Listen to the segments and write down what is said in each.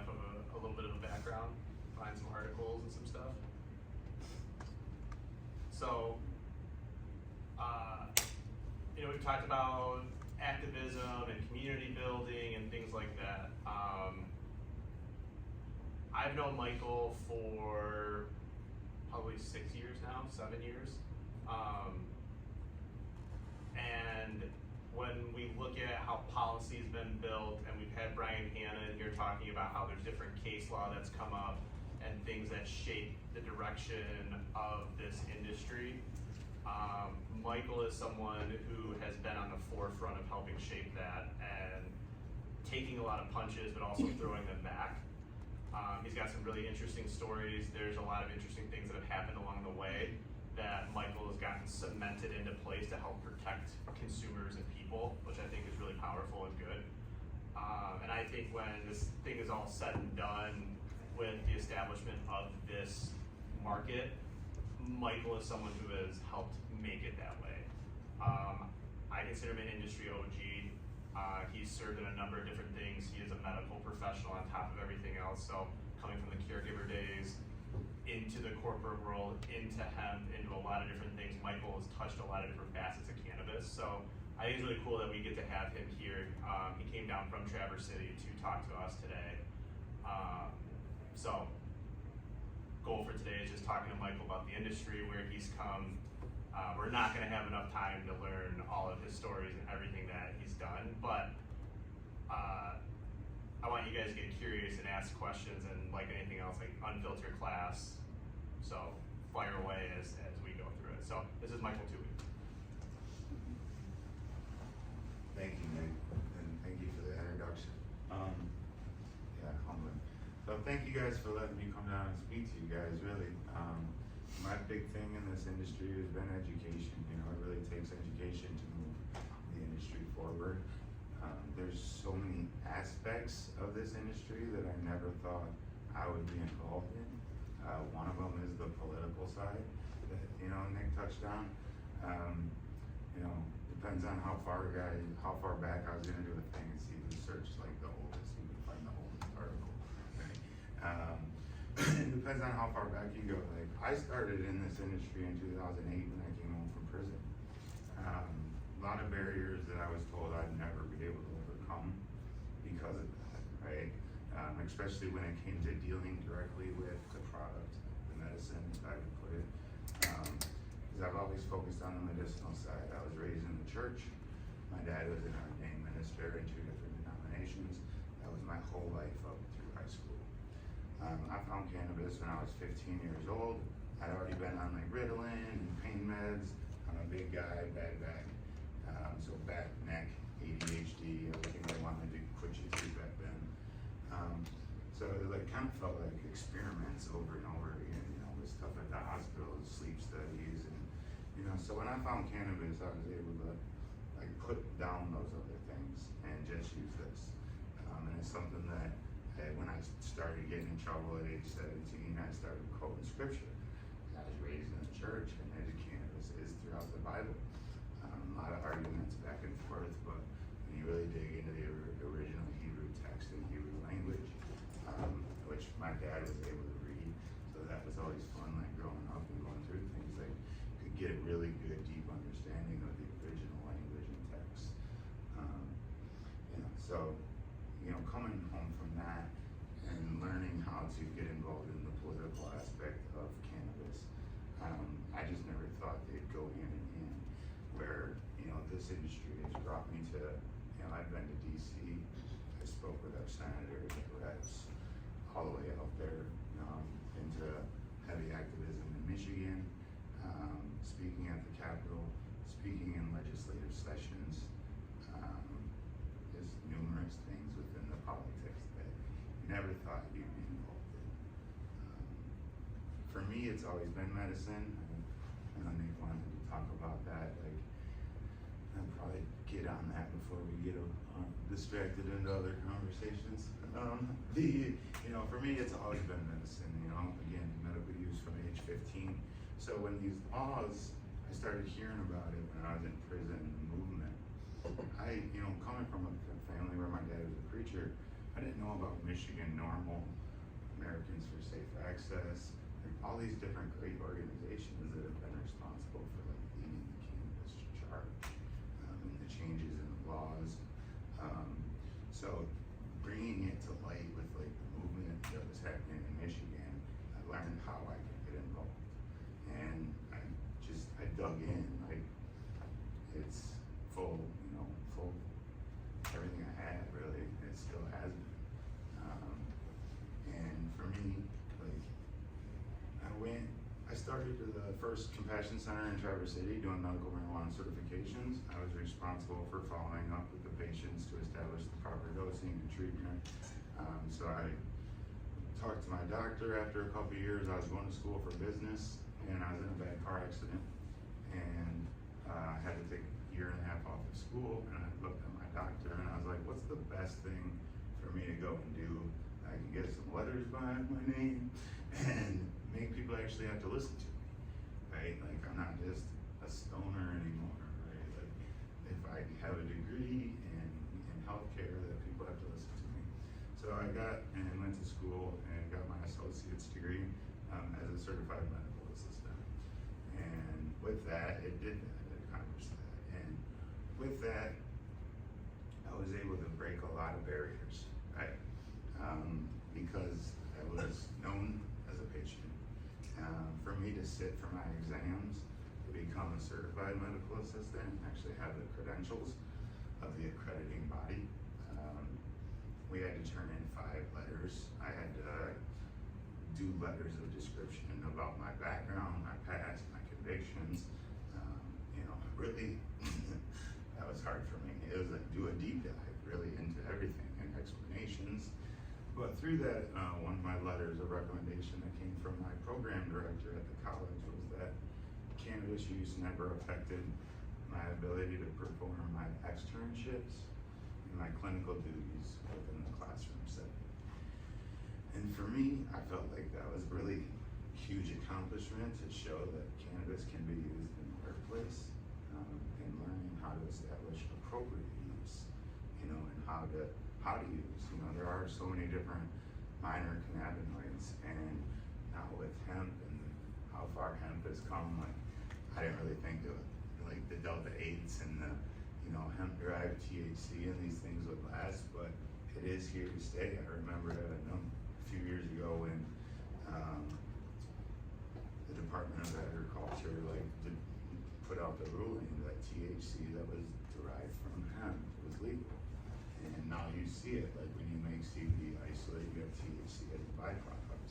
enough of a little bit of a background, find some articles and some stuff. So, we've talked about activism and community building and things like that. I've known Michael for probably 6 years now, 7 years. And when we look at how policy's been built, and we've had Brian Hanna in here talking about how there's different case law that's come up and things that shape the direction of this industry. Michael is someone who has been on the forefront of helping shape that and taking a lot of punches, but also throwing them back. He's got some really interesting stories. There's a lot of interesting things that have happened along the way that Michael has gotten cemented into place to help protect consumers and people, which I think is really powerful and good. And I think when this thing is all said and done with the establishment of this market, Michael is someone who has helped make it that way. I consider him an industry OG. He's served in a number of different things. He is a medical professional on top of everything else. So coming from the caregiver days into the corporate world, into hemp, into a lot of different things, Michael has touched a lot of different facets of cannabis. So I think it's really cool that we get to have him here. He came down from Traverse City to talk to us today. So goal for today is just talking to Michael about the industry, where he's come. We're not going to have enough time to learn all of his stories and everything that he's done, but I want you guys to get curious and ask questions, and like anything else, like unfiltered class. So fire away as we go through it. So this is Michael Thue. Thank you, Nick, and thank you for the introduction. Yeah, humbling. So thank you guys for letting me come down and speak to you guys, really. My big thing in this industry has been education. It really takes education to move the industry forward. There's so many aspects of this industry that I never thought I would be involved in. One of them is the political side that, Nick touched on. Depends on how far back I was gonna do a thing and see who searched like the oldest, you can find the oldest article. Right? It depends on how far back you go. Like, I started in this industry in 2008 when I came home from prison. A lot of barriers that I was told I'd never be able to overcome because of that, right? Especially when it came to dealing directly with the product, the medicine, if I could put it. Because I've always focused on the medicinal side. I was raised in the church. My dad was an ordained minister in 2 different denominations. That was my whole life up through high school. I found cannabis when I was 15 years old. I'd already been on like Ritalin and pain meds. I'm a big guy, bad back. So back, neck, ADHD, everything they wanted to put you through back then. So it kind of felt like experiments over and over again, with stuff at the hospital, sleep studies, and so when I found cannabis, I was able to put down those other things and just use this. And it's something that when I started getting in trouble at age 17, I started quoting scripture. I was raised in the church, and cannabis is throughout the Bible. A lot of arguments back and forth, but when you really dig into the original Hebrew text and Hebrew language, which my dad was able to read, so that was always fun, growing up and going through things, could get a really good, deep understanding of the original language and text. So, coming home from that and learning how to get involved in the political aspect of cannabis, I just never thought they'd go hand in hand, where, this industry has brought me to, I've been to DC, I spoke with our senators and reps all the way out there, into heavy activism in Michigan, speaking at the Capitol, speaking in legislative sessions. There's numerous things within the politics that you never thought you'd be involved in. For me, it's always been medicine. I know Nick wanted to talk about that. I'll probably get on that before we get distracted into other conversations. For me, it's always been medicine. Again, medical use from age 15. So when these laws, I started hearing about it when I was in prison, the movement. Coming from a family where my dad was a preacher, I didn't know about Michigan Normal, Americans for Safe Access, and all these different great organizations that have been responsible for like leading the cannabis charge, and the changes in the laws. So bringing it to light with like the movement that was happening in Michigan, I learned how I could get involved. And I dug in, like it's full, full everything I had really, it still has been. And for me, like I started to the first compassion center in Traverse City doing medical marijuana certifications. I was responsible for following up with the patients to establish the proper dosing and treatment. So I talked to my doctor after a couple of years. I was going to school for business and I was in a bad car accident and I had to take a year and a half off of school, and I looked at my doctor and I was like, what's the best thing for me to go and do? I can get some letters behind my name and make people actually have to listen to me, right? Like I'm not just a stoner anymore, right? Like if I have a degree in healthcare, that people have to listen to me. So I went to school and got my associate's degree as a certified medical assistant. And with that, it accomplished that. And with that, I was able to break a lot of barriers, right? Because I was known as a patient. For me to sit for my exams, to become a certified medical assistant, actually have the credentials of the accrediting body, we had to turn in 5 letters. I had to do letters of description about my background, my past, my convictions. Really, that was hard for me. It was like do a deep dive really into everything and explanations. But through that, one of my letters of recommendation that came from my program director at the college was that cannabis use never affected my ability to perform my externships and my clinical duties within the classroom setting. And for me, I felt like that was really huge accomplishment to show that cannabis can be used in the workplace, and learning how to establish appropriate use, and how to use. There are so many different minor cannabinoids, and now with hemp and how far hemp has come, like I didn't really think of like the delta 8s and the hemp derived THC and these things would last, but it is here to stay. I remember a few years ago when the Department of Agriculture put out the ruling that THC that was derived from hemp was legal. And now you see it, like when you make CBD isolate, you have THC as a byproduct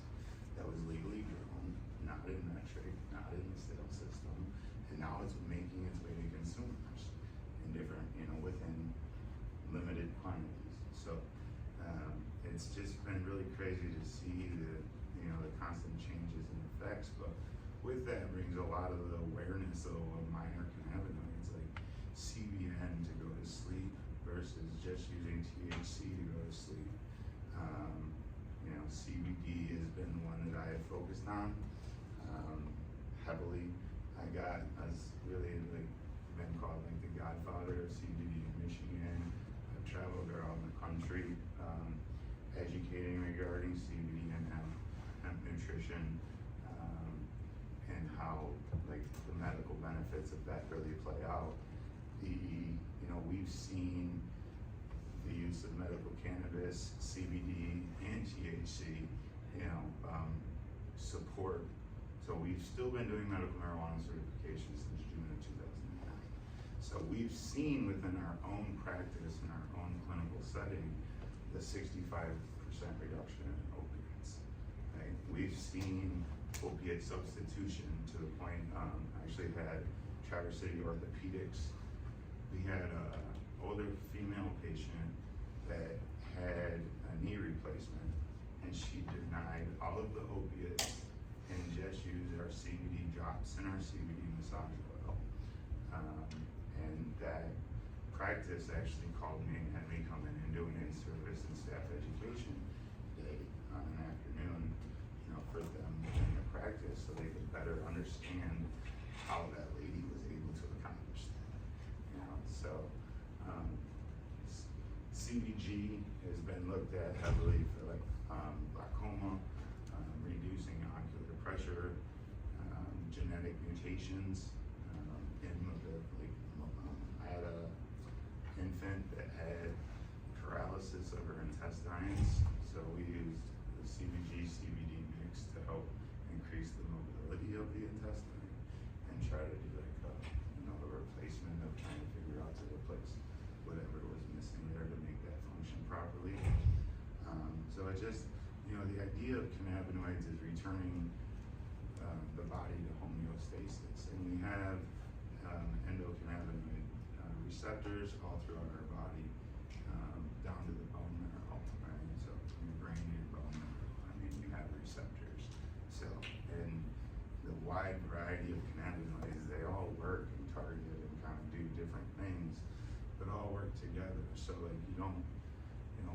that was legally grown, not in metric, not in the sale system, and now it's making its way to consumers in different, within limited quantities. So it's just been really crazy to see the constant changes and effects, but with that brings a lot of the awareness of minor cannabinoids like CBN to go to sleep versus just using THC to go to sleep. CBD has been one that I have focused on heavily. I was really been called like the godfather of CBD in Michigan. I've traveled around the country educating regarding CBD and hemp nutrition, and how the medical benefits of that really play out. We've seen the use of medical cannabis, CBD, and THC, support. So we've still been doing medical marijuana certification since June of 2009. So we've seen within our own practice and our own clinical setting the 65% reduction in opiates. Right? We've seen opiate substitution to the point, I actually had Traverse City Orthopedics. We had an older female patient that had a knee replacement, and she denied all of the opiates and just used our CBD drops and our CBD massage oil. And that practice actually called me and had me come in and do an in-service and staff education day on an afternoon, for them in the practice so they could better understand how that lady was able to accomplish that. So CBG has been looked at heavily for like glaucoma, reducing ocular pressure, genetic mutations, in I had a infant that had paralysis of her intestines, so we used the CBG CBD mix to help increase the mobility of the intestine and try to do like a, a replacement of trying to figure out to replace whatever was missing there to make that function properly. So it just, the idea of cannabinoids is returning the body to homeostasis, and we have endocannabinoid receptors all throughout our body, down to the bone marrow, right? So from your brain to your bone marrow, you have receptors. So, and the wide variety of cannabinoids, they all work and target and kind of do different things, but all work together. So like you don't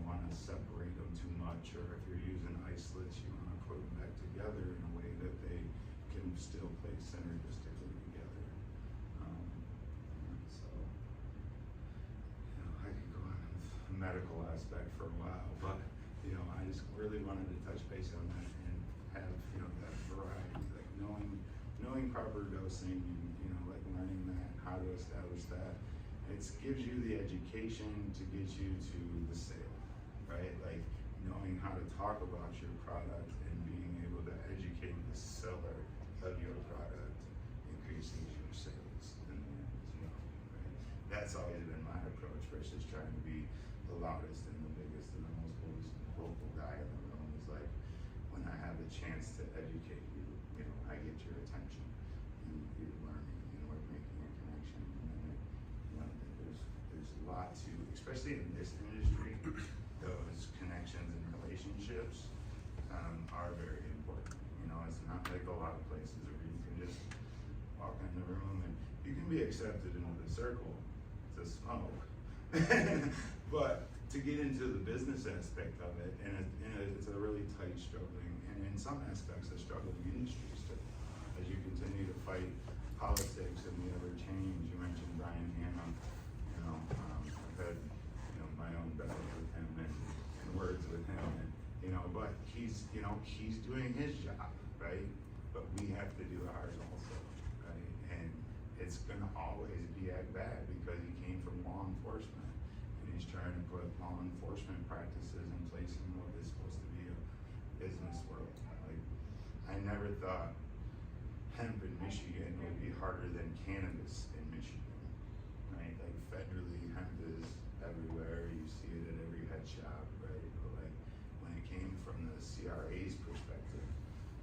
want to separate them too much, or if you're using isolates, you want to put them back together in a way that they can still play synergistically together. So, I could go on with the medical aspect for a while, but I just really wanted to touch base on that and have that variety, like knowing proper dosing, and like learning that, how to establish that. It gives you the education to get you to the sale, right? Like knowing how to talk about your product and being able to educate the seller of your product increases your sales in the end as well, right? That's always been my approach versus trying to be the loudest and the biggest and the most vocal guy in the room. Is like when I have the chance to educate you, I get your attention. You're learning, we're making a connection, and then there's a lot to, especially in this industry, those connections and relationships are very important. It's not like a lot of places where you can just walk in the room and you can be accepted into the circle to smoke, but to get into the business aspect of it, and it's a really tight struggling, and in some aspects a struggling industry still, as you continue to fight politics and the ever change. You mentioned Brian Hanna, I've had my own battles with him and words with him, and but he's doing his job, right? But we have to do ours also, right? And it's gonna always be at bad because he came from law enforcement and he's trying to put law enforcement practices in place in what is supposed to be a business world. Like, I never thought hemp in Michigan would be harder than cannabis in Michigan, right? Like federally, hemp is everywhere. You see it at every head shop, right? But like when it came from the CRA's perspective,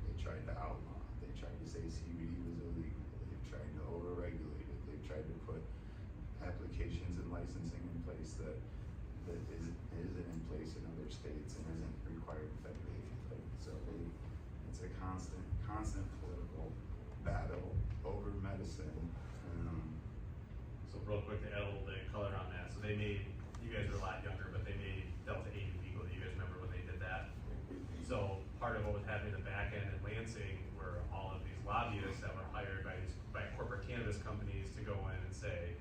they tried to outlaw. They tried to say CBD was illegal. They tried to over-regulate it. They tried to put applications and licensing in place that isn't in place in other states and isn't required federally. Like, so it's a constant political battle over medicine. So real quick to add a little bit of color on that. So they made, you guys are a lot younger, but they made Delta 8 illegal. Do you guys remember when they did that? So part of what was happening in the back end in Lansing were all of these lobbyists that were hired by corporate cannabis companies to go in and say,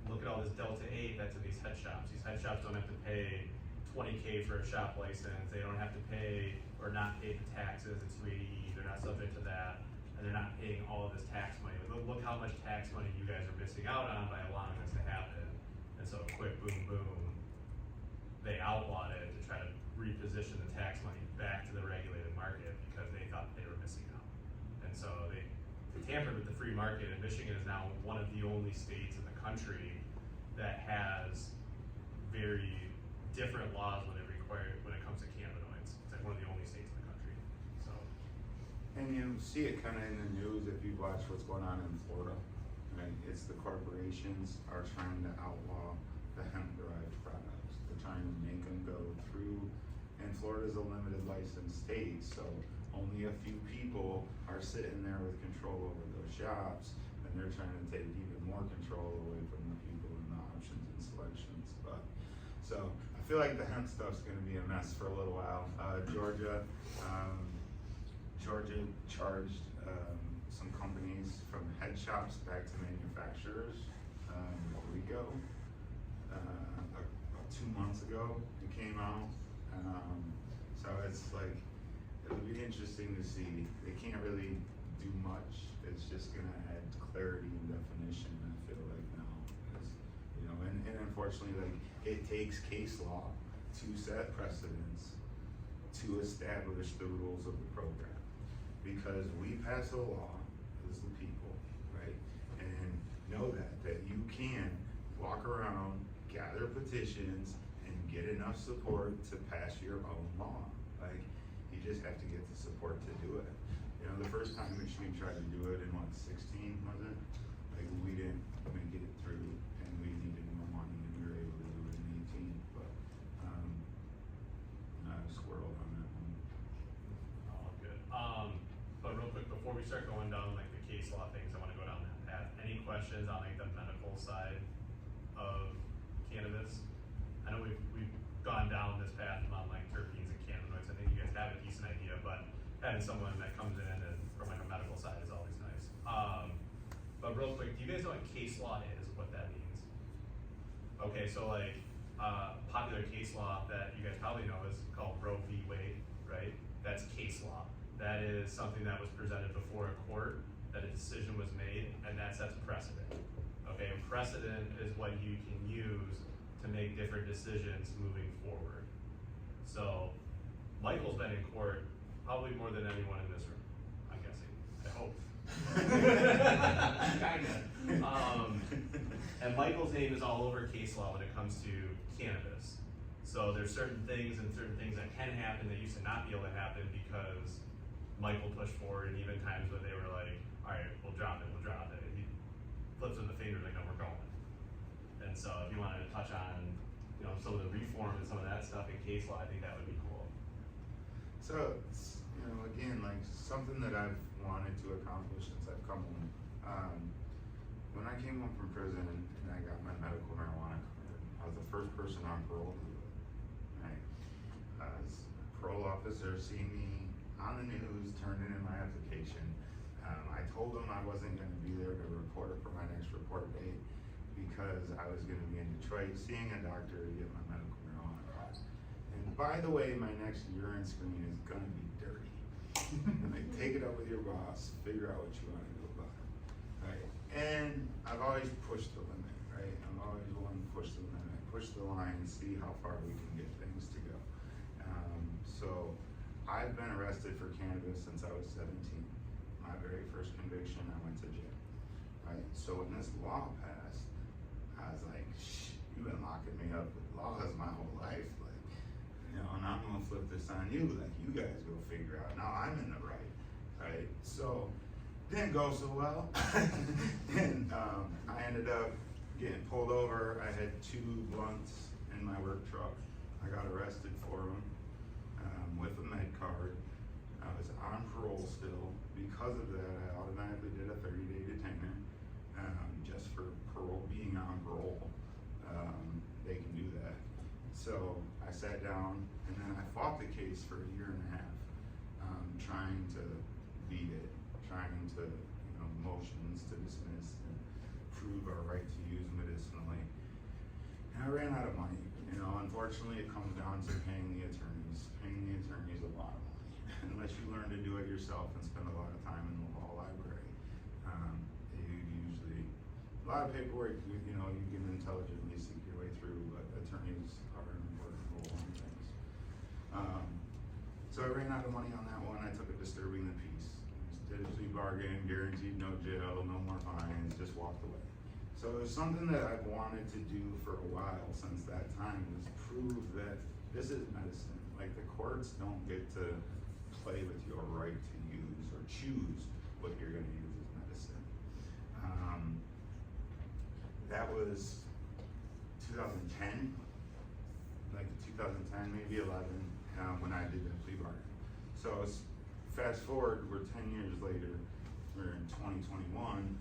look at all this Delta 8 that's in these head shops. These head shops don't have to pay $20K for a shop license. They don't have to pay or not pay the taxes. It's 280E. They're not subject to that. And they're not paying all of this tax money. Look how much tax money you guys are missing out on by allowing this to happen. And so quick, boom, boom, they outlawed it to try to reposition the tax money back to the regulated market because they thought they were missing out. And so they tampered with the free market, and Michigan is now one of the only states in the country that has very different laws when it comes to cannabinoids. It's like one of the only states in the country. So, And you see it kind of in the news if you watch what's going on in Florida, right? It's the corporations are trying to outlaw the hemp-derived products. They're trying to make them go through, and Florida's a limited license state, so only a few people are sitting there with control over those shops, and they're trying to take even more control away from the people and the options and selections. But so I feel like the hemp stuff's going to be a mess for a little while. Georgia charged some companies from head shops back to manufacturers a week ago, a 2 months ago, it came out. So it's like, it'll be interesting to see. They can't really do much. It's just gonna add clarity and definition, I feel like now. You know, and unfortunately, like, it takes case law to set precedents, to establish the rules of the program. Because we pass a law as the people, right? And know that you can walk around, gather petitions, and get enough support to pass your own law. Like, you just have to get the support to do it. You know, the first time Michigan tried to do it in 16, was it? Like, we didn't make it through, and we needed more money, and we were able to do it in 18. But I squirreled on that one. Oh, good. But real quick, before we start going down like the case law things, I want to go down that path. Any questions on like the medical side of cannabis? I know we've gone down this path on like terpenes and cannabinoids. I think you guys have a decent idea, but having someone that comes in and from like a medical side is always nice. But real quick, do you guys know what case law is? What that means? Okay, so like popular case law that you guys probably know is called Roe v. Wade, right? That's case law. That is something that was presented before a court, that a decision was made, and that sets precedent. Okay, and precedent is what you can use to make different decisions moving forward. So, Michael's been in court probably more than anyone in this room, I'm guessing. I hope. Kinda. And Michael's name is all over case law when it comes to cannabis. So there's certain things that can happen that used to not be able to happen because Michael pushed forward, and even times when they were like, all right, we'll drop it. He flips with the fingers like, no, we're going. And so if you wanted to touch on, you know, some of the reform and some of that stuff in case law, I think that would be cool. So, you know, again, like, something that I've wanted to accomplish since I've come home. When I came home from prison and I got my medical marijuana card, I was the first person on parole to do it. Right? As a parole officer, seeing me on the news, turned in my application. I told them I wasn't going to be there to report for my next report date because I was going to be in Detroit seeing a doctor to get my medical marijuana card. And by the way, my next urine screen is going to be dirty. Like, take it up with your boss, figure out what you want to do about it. Right? And I've always pushed the limit, right? I'm always willing to push the limit, push the line, see how far we can get things to go. So I've been arrested for cannabis since I was 17. My very first conviction, I went to jail. Right? So when this law passed, I was like, shh, you've been locking me up with laws my whole life. Like, you know, and I'm gonna flip this on you. Like, you guys go figure out. Now I'm in the right. Right? So didn't go so well. And I ended up getting pulled over. I had 2 blunts in my work truck. I got arrested for them. With a med card. I was on parole still. Because of that, I automatically did a 30-day detainer, just for parole, being on parole. They can do that. So I sat down, and then I fought the case for a year and a half, trying to beat it, trying to, you know, motions to dismiss and prove our right to use medicinally. And I ran out of money. You know, unfortunately, it comes down to paying the attorneys. Paying the attorneys a lot of money. Unless you learn to do it yourself and spend a lot of time in the law library. You usually, a lot of paperwork, you know, you can intelligently seek your way through, but attorneys are an important role in things. So I ran out of money on that one. I took a disturbing the peace. Did a plea bargain, guaranteed no jail, no more fines, just walked away. So it was something that I've wanted to do for a while since that time, was prove that this is medicine. Like, the courts don't get to play with your right to use or choose what you're going to use as medicine. That was 2010, like 2010, maybe 11, when I did the plea bargain. So fast forward, we're 10 years later, we're in 2021,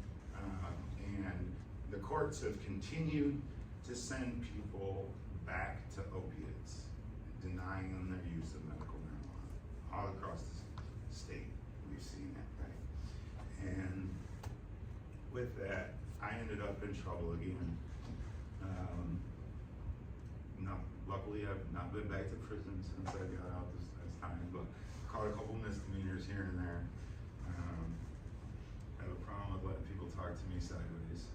and the courts have continued to send people back to opiates, denying them their use of medical marijuana. All across the state, we've seen that, right? And with that, I ended up in trouble again. luckily I've not been back to prison since I got out this last time, but caught a couple misdemeanors here and there. I have a problem with letting people talk to me sideways.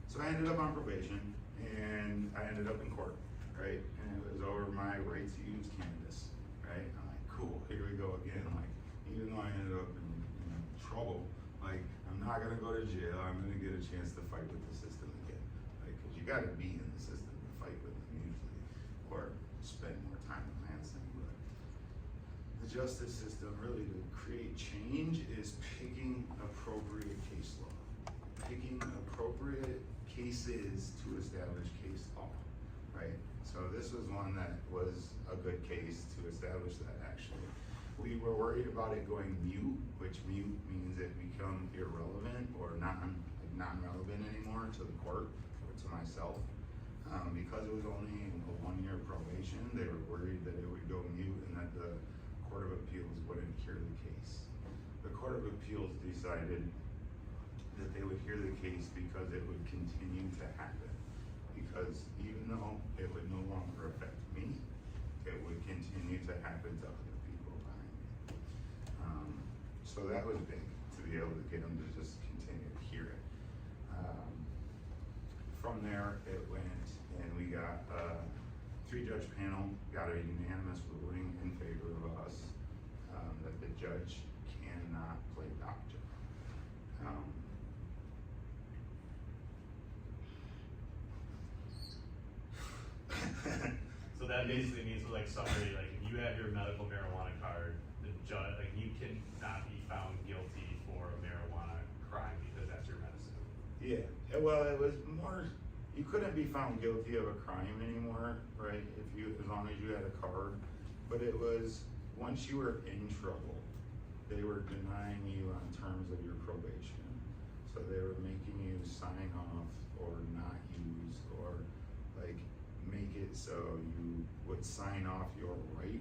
So I ended up on probation, and I ended up in court, right? And it was over my right to use cannabis, right? I'm like, cool, here we go again. Like, even though I ended up in trouble, like, I'm not gonna go to jail. I'm gonna get a chance to fight with the system again, like, cause you gotta be in the system to fight with them usually, or spend more time in Lansing. But the justice system, really, to create change, is picking appropriate case law, picking appropriate cases to establish case law, right? So this was one that was a good case to establish that, actually. We were worried about it going mute, which mute means it become irrelevant or non-relevant anymore to the court or to myself. Because it was only a 1-year probation, they were worried that it would go mute and that the Court of Appeals wouldn't hear the case. The Court of Appeals decided that they would hear the case because it would continue to happen. Because even though it would no longer affect me, it would continue to happen to other people behind me. So that was big, to be able to get them to just continue to hear it. From there, it went, and we got a 3-judge panel, got a unanimous ruling in favor of us, that the judge cannot play doctor. So that basically means, so like summary, like if you have your medical marijuana card, the judge, like you cannot be found guilty for a marijuana crime because that's your medicine. Yeah, well, it was more, you couldn't be found guilty of a crime anymore, right? As long as you had a card. But it was, once you were in trouble, they were denying you on terms of your probation. So they were making you sign off or not use, or like make it so you would sign off your right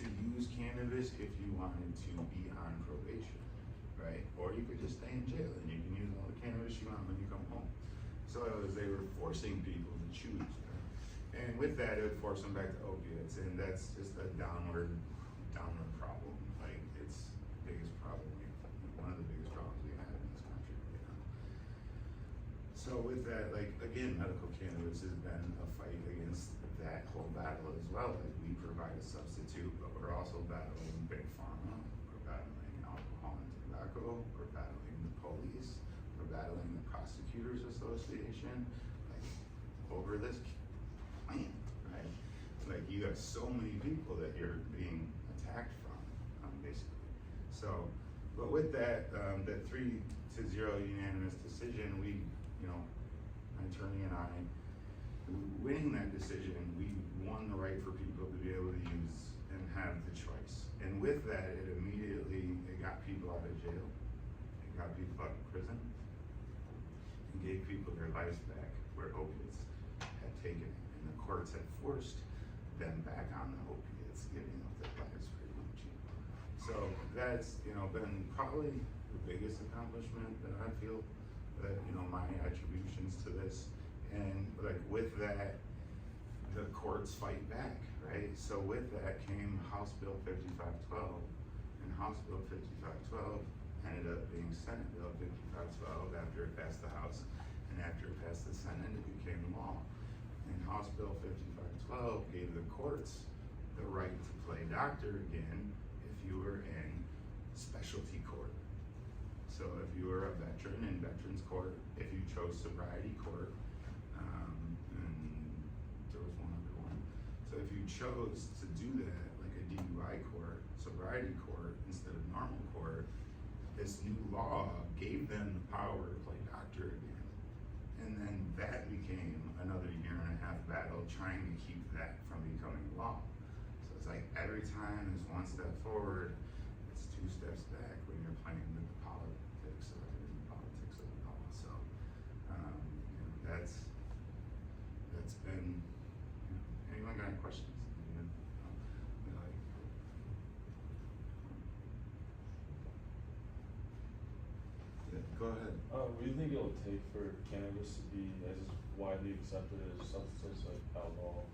to use cannabis if you wanted to be on probation, right? Or you could just stay in jail and you can use all the cannabis you want when you come home. So it was, they were forcing people to choose, right? And with that, it would force them back to opiates, and that's just a downward problem. Like, it's the biggest problem, one of the biggest problems we have in this country right now. So with that, like, again, medical cannabis has been a fight against that whole battle as well. Like, we provide a substitute, but we're also battling big pharma, we're battling alcohol and tobacco, we're battling the police, we're battling the Prosecutors Association, like, over this plan, right? Like, you have so many people that you're being attacked from, basically. So, but with that, that 3-0 unanimous decision, we, my attorney and I, winning that decision, we won the right for people to be able to use and have the choice. And with that, it got people out of jail, it got people out of prison, and gave people their lives back where opiates had taken it. And the courts had forced them back on the opiates, giving up their lives pretty much. So that's, been probably the biggest accomplishment that I feel, that, my attributions to this. And like with that, the courts fight back, right? So with that came House Bill 5512, and House Bill 5512 ended up being Senate Bill 5512 after it passed the House, and after it passed the Senate, it became law. And House Bill 5512 gave the courts the right to play doctor again if you were in specialty court. So if you were a veteran in Veterans Court, if you chose sobriety court, and there was one other one. So if you chose to do that, like a DUI court, sobriety court, instead of normal court, this new law gave them the power to play doctor again. And then that became another 1.5 year battle trying to keep that from becoming law. So it's like every time is one step forward, it's 2 steps back when you're playing with the politics of it and the politics of the law. So that's been, anyone got any questions? Go Go ahead. What do you think it'll take for cannabis to be as widely accepted as substances like alcohol?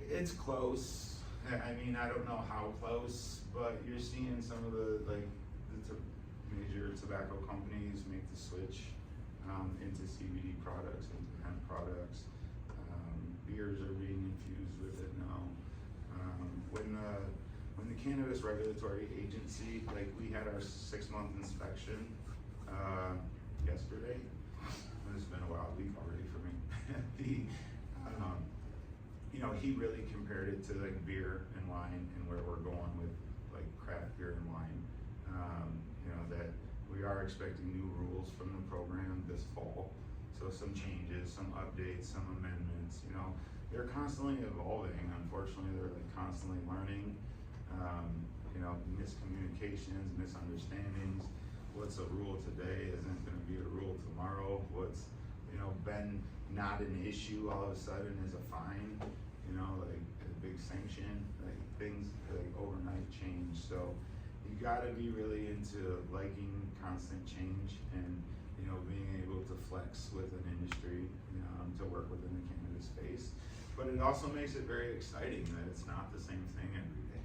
It's close. I mean, I don't know how close, but you're seeing some of the major tobacco companies make the switch into CBD products, into hemp products. Beers are being infused with it now. When the Cannabis Regulatory Agency, like we had our 6-month inspection yesterday. It's been a wild week already for me. He really compared it to like beer and wine and where we're going with like craft beer and wine. That we are expecting new rules from the program this fall. So some changes, some updates, some amendments, they're constantly evolving. Unfortunately, they're like constantly learning. Miscommunications, misunderstandings. What's a rule today isn't going to be a rule tomorrow. What's been not an issue all of a sudden is a fine. Like a big sanction. Like things like overnight change. So you got to be really into liking constant change and being able to flex with an industry to work within the cannabis space. But it also makes it very exciting that it's not the same thing every day.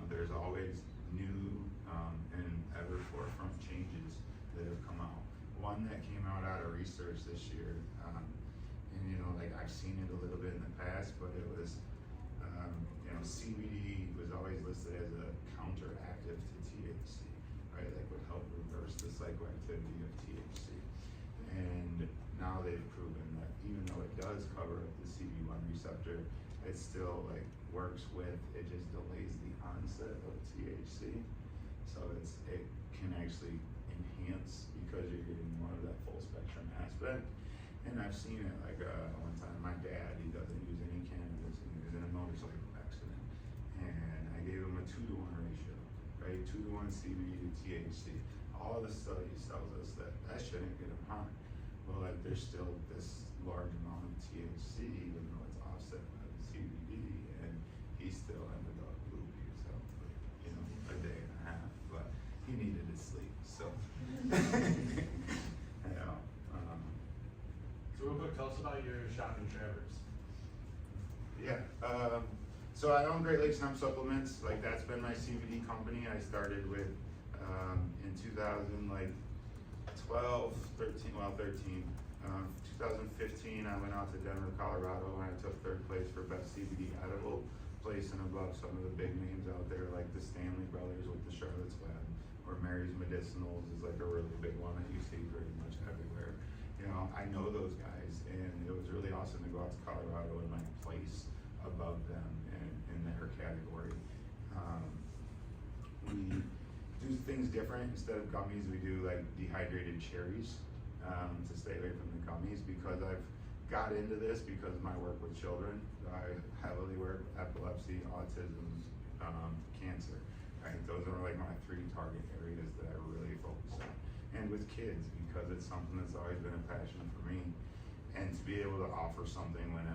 There's always new and ever forefront changes that have come out. One that came out of research this year, like I've seen it a little bit in the past, but it was, CBD was always listed as a counteractive to THC, right? Like would help reverse the psychoactivity of THC. And now they've proven that even though it does cover up the CB1 receptor, it still like works with, it just delays the onset of THC. So it can actually enhance because you're getting more of that full spectrum aspect. And I've seen it like one time, my dad, he doesn't use any cannabis and he was in a motorcycle accident. And I gave him a 2-to-1 ratio, right? 2-to-1 CBD to THC. All the studies tells us that shouldn't get him high. Well, like there's still this large amount of THC, even though it's offset by the CBD, and he still ended up looping himself for, a day and a half, but he needed his sleep, so. So real quick, tell us about your shop in Traverse. Yeah, so I own Great Lakes Hemp Supplements. Like that's been my CBD company. I started with in 2012, 13. 2015, I went out to Denver, Colorado, and I took 3rd place for best CBD edible, placing above some of the big names out there, like the Stanley Brothers with the Charlotte's Web, or Mary's Medicinals is like a really big one that you see pretty much everywhere. I know those guys, and it was really awesome to go out to Colorado and like place above them in their category. We do things different. Instead of gummies, we do like dehydrated cherries to stay away from the gummies, because I've got into this because of my work with children. I heavily work with epilepsy, autism, cancer. Right? Those are like my 3 target areas that I really focus on. And with kids, because it's something that's always been a passion for me. And to be able to offer something when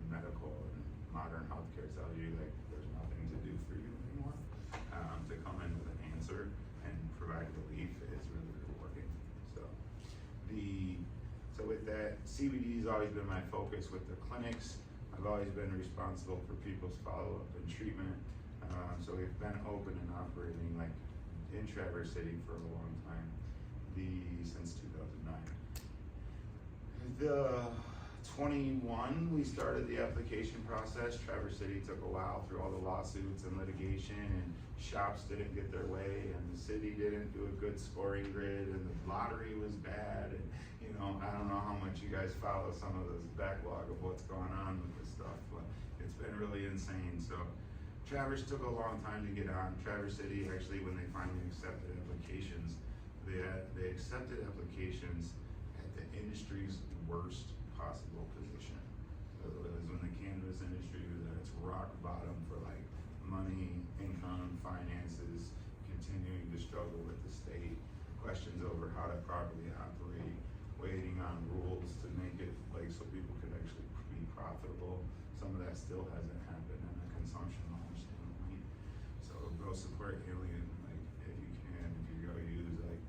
medical and modern healthcare tells you like there's nothing to do for you anymore, to come in with an answer and provide relief is really rewarding. So with that, CBD has always been my focus with the clinics. I've always been responsible for people's follow-up and treatment. So we've been open and operating like in Traverse City for a long time, since 2009. The 21, we started the application process. Traverse City took a while through all the lawsuits and litigation, and shops didn't get their way, and the city didn't do a good scoring grid, and the lottery was bad, and I don't know how much you guys follow some of this backlog of what's going on with this stuff, but it's been really insane. So Traverse took a long time to get on. Traverse City, actually, when they finally accepted applications, they accepted applications at the industry's worst possible position. So it was when the cannabis industry was at its rock bottom for like money, income, finances, continuing to struggle with the state, questions over how to properly operate, waiting on rules to make it like so people could actually be profitable. Some of that still hasn't happened in a consumption launch standpoint. So go support Alien, like if you can, if you go use like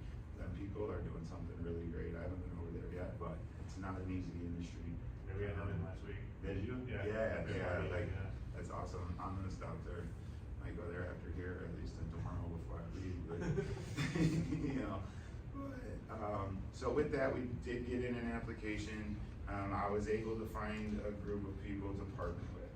them people are doing but it's not an easy industry. Yeah, we had them in last week. Did you? Yeah. Yeah, like, Yeah. that's awesome. I'm gonna stop there. I go there after here, at least until tomorrow before I leave, but, you know. But, so with that, we did get in an application. I was able to find a group of people to partner with.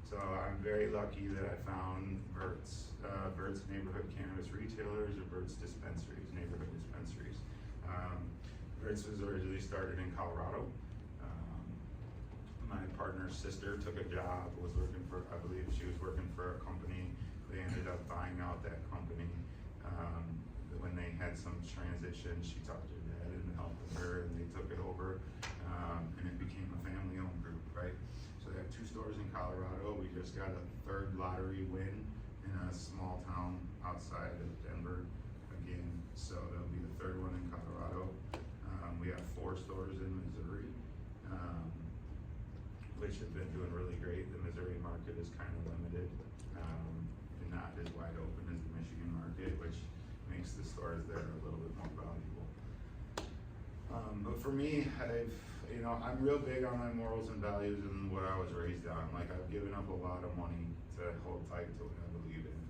So I'm very lucky that I found Verts, Verts Neighborhood Cannabis Retailers, or Verts Dispensaries, Neighborhood Dispensaries. Verts was originally started in Colorado. My partner's sister took a job, was working for, I believe she was working for a company. They ended up buying out that company. When they had some transition, she talked to her dad and helped her, and they took it over. And it became a family-owned group, right? So they have 2 stores in Colorado. We just got a 3rd lottery win in a small town outside of Denver again. So that'll be the 3rd one in Colorado. We have 4 stores in Missouri, which have been doing really great. The Missouri market is kind of limited, and not as wide open as the Michigan market, which makes the stores there a little bit more valuable. But for me, I'm real big on my morals and values and what I was raised on. Like, I've given up a lot of money to hold tight to what I believe in.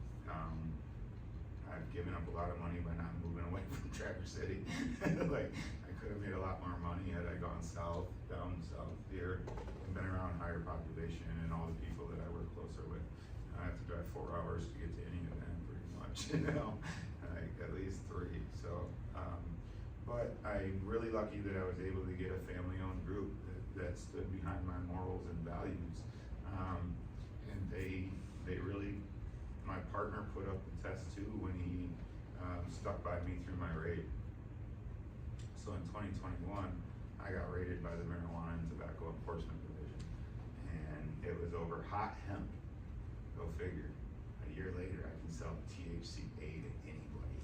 I've given up a lot of money by not moving away from Traverse City. Like, I could have made a lot more money had I gone down south here, and been around higher population and all the people that I work closer with. I have to drive 4 hours to get to any event, pretty much, like at least 3. So, but I'm really lucky that I was able to get a family-owned group that stood behind my morals and values. And they really, my partner put up the test too when he stuck by me through my raid. So in 2021, I got raided by the Marijuana and Tobacco Enforcement Division, and it was over hot hemp. Go figure. A year later, I can sell THCA to anybody.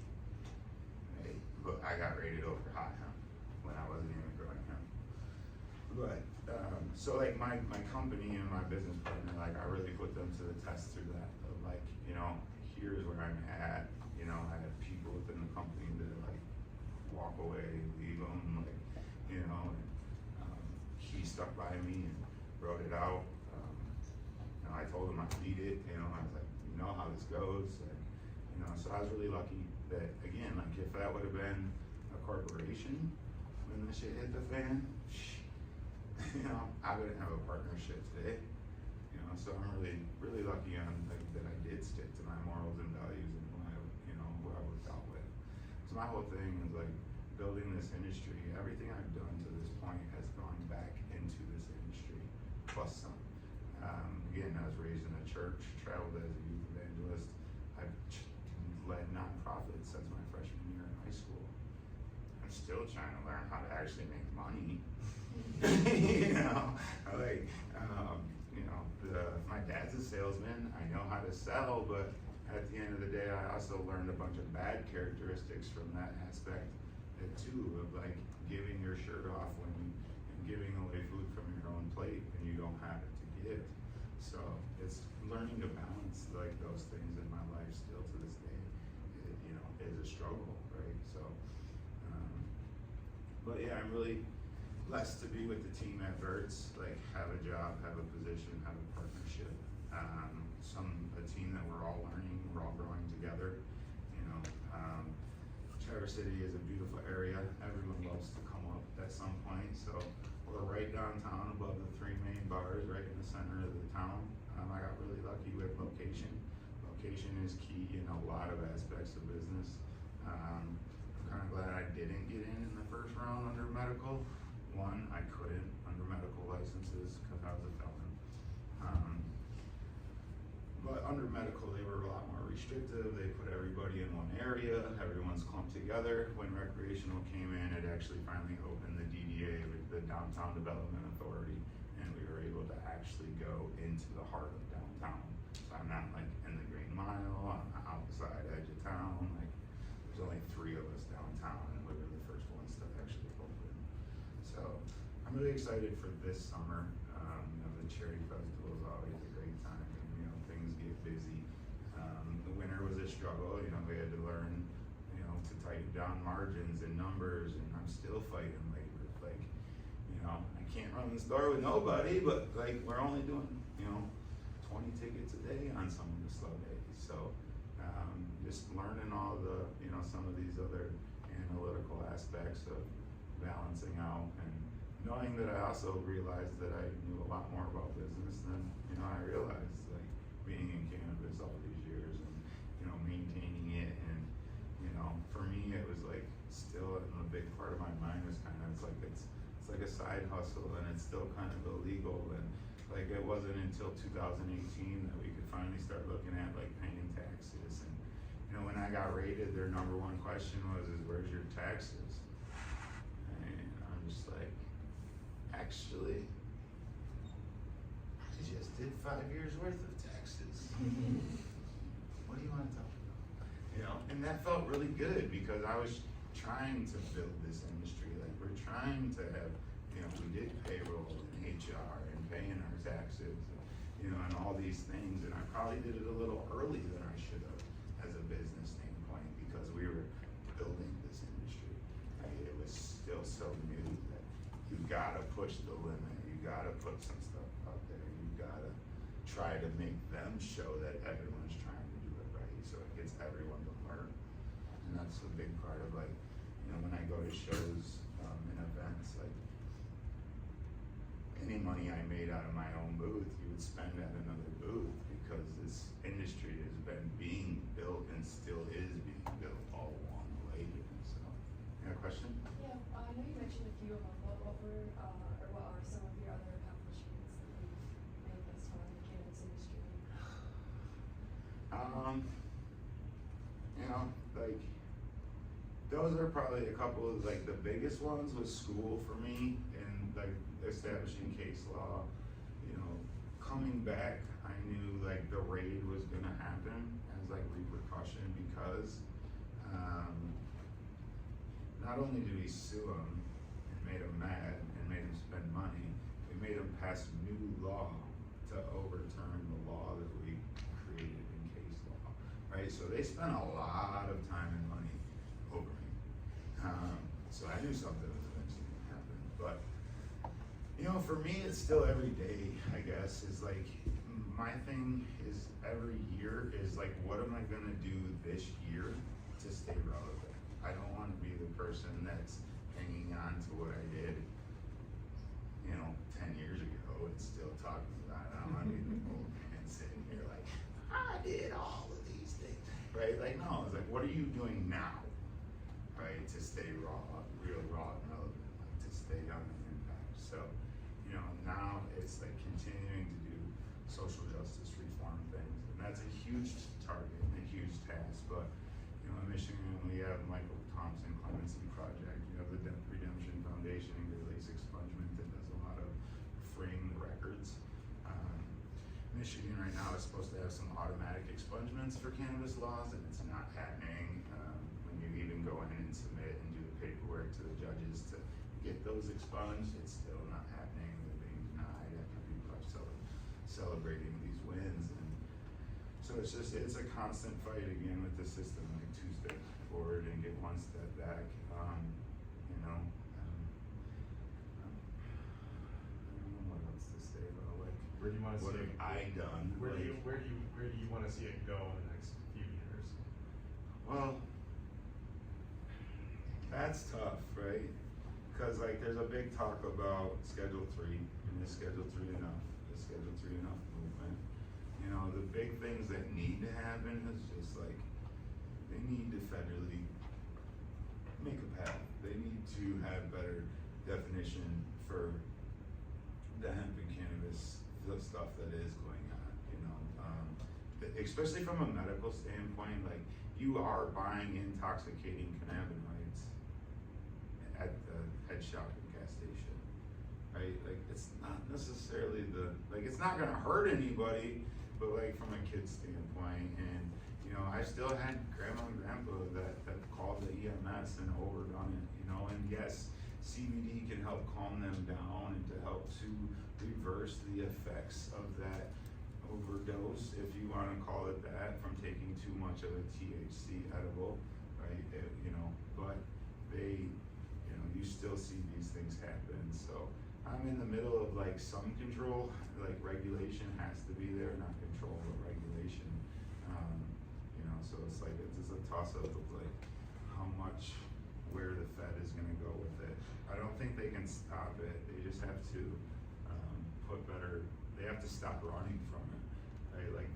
Right? But I got raided over hot hemp when I wasn't even growing hemp. But so like my company and my business partner, like I really put them to the test through that. Of like, here's where I'm at. I have people within the company that like walk away, leave them, like, and, he stuck by me and wrote it out. I told him I'd beat it, I was like, you know how this goes, so I was really lucky that, again, like if that would have been a corporation when the shit hit the fan, I wouldn't have a partnership today, so I'm really, really lucky on like that I did stick to my morals and values and who I worked out with. So my whole thing is like building this industry, everything I've done to this point has gone back into this industry, plus some. Again, I was raised in a church, traveled as a youth evangelist. I've led nonprofits since my freshman year in high school. I'm still trying to learn how to actually make money. My dad's a salesman. I know how to sell, but at the end of the day, I also learned a bunch of bad characteristics from that aspect too, of like giving your shirt off and giving away food from your own plate when you don't have it to give. So it's learning to balance like those things in my life still to this day. It, is a struggle, right? So, but yeah, I'm really blessed to be with the team at Verts. Like, have a job, have a position, have a partnership. A team that we're all learning, we're all growing together. Traverse City is a beautiful area. Everyone loves to come up at some point. So we're right downtown above the 3 main bars, right in the center of the town. I got really lucky with location. Location is key in a lot of aspects of business. I'm kind of glad I didn't get in the first round under medical. One, I couldn't under medical licenses because I was a felon. But under medical, they were a lot more restrictive. They put everybody in one area, everyone's clumped together. When recreational came in, it actually finally opened the DDA, with the Downtown Development Authority, and we were able to actually go into the heart of downtown. So I'm not like in the Green Mile, on the outside edge of town. Like, there's only 3 of us downtown, and we were the first ones to actually open. So I'm really excited for this summer. The Cherry Festival is always a great time, and things get busy. The winter was a struggle. We had to learn, to tighten down margins and numbers, and I'm still fighting like know, I can't run the store with nobody, but like, we're only doing, you know, 20 tickets a day on some of the slow days. So, just learning all the, you know, some of these other analytical aspects of balancing out, and knowing that I also realized that I knew a lot more about business than, you know, I realized, like, being in cannabis all these years and, you know, maintaining it. And, you know, for me, it was like still a big part of my mind was kind of, it's like a side hustle, and it's still kind of illegal. And like, it wasn't until 2018 that we could finally start looking at like paying taxes. And, you know, when I got rated, their number one question was, where's your taxes? And I'm just like, actually, I just did 5 years worth of taxes. What do you want to talk about? You know, and that felt really good because I was trying to build this industry. Like, we're trying to have, you know, we did payroll and HR and paying our taxes, you know, and all these things. And I probably did it a little early than I should have as a business standpoint, because we were building this industry. Like, it was still so new that you gotta push the limit. You gotta put some stuff out there. You gotta try to make them show that everyone's trying to do it right, so it gets everyone to learn. And that's a big part of, like, you know, when I go to shows and events, like, any money I made out of my own booth, you would spend at another booth, because this industry has been being built and still is being built all along the way here. So, you got a question? Yeah, I know you mentioned a few of them. What were, or what are some of your other accomplishments that you've made thus far in the cannabis industry? You know, like, those are probably a couple of, like, the biggest ones was school for me, and like establishing case law. You know, coming back, I knew like the raid was gonna happen as like repercussion, because not only did we sue them and made them mad and made them spend money, we made them pass new law to overturn the law that we created in case law, right? So they spent a lot of time and money over me. So I knew something was eventually gonna happen. But, you know, for me, it's still every day, I guess, is like, my thing is every year is like, what am I gonna do this year to stay relevant? I don't wanna be the person that's hanging on to what I did, you know, 10 years ago and still talking about it. I don't wanna be the old man sitting here like, I did all of these things, right? Like, no, it's like, what are you doing now, right? To stay raw, real raw and relevant, like to stay on an impact. So, you know, now it's like continuing to do social justice reform things, and that's a huge target and a huge task. But, you know, in Michigan, we have Michael Thompson Clemency Project, you have the Redemption Foundation and Release Expungement that does a lot of freeing the records. Michigan right now is supposed to have some automatic expungements for cannabis laws, and it's not happening. When you even go in and submit and do the paperwork to the judges to get those expunged, it's still not happening. They're being denied after people are celebrating these wins. And so it's a constant fight again with the system, like 2 steps forward and get 1 step back. You know, I don't know what else to say about, like, Where do you want to what see have I done? Where do Like, you want to see it go in the next few years? well, that's tough, right? Because like, there's a big talk about Schedule 3, and is Schedule 3 enough? Is Schedule 3 enough movement? You know, the big things that need to happen is just like, they need to federally make a path. They need to have better definition for the hemp and cannabis, the stuff that is going on, you know. Especially from a medical standpoint, like, you are buying intoxicating cannabinoids at the head shop and gas station, right? Like, it's not necessarily it's not gonna hurt anybody, but like from a kid's standpoint. And, you know, I still had grandma and grandpa that called the EMS and overdone it, you know. And yes, CBD can help calm them down and to help to reverse the effects of that overdose, if you want to call it that, from taking too much of a THC edible, right? You know, but they, you know, you still see these things happen. So I'm in the middle of like some control, like regulation has to be there, not control, but regulation. You know, so it's like, it's a toss up of like how much, where the Fed is gonna go with it. I don't think they can stop it, they just have to, they have to stop running from it, right? Like,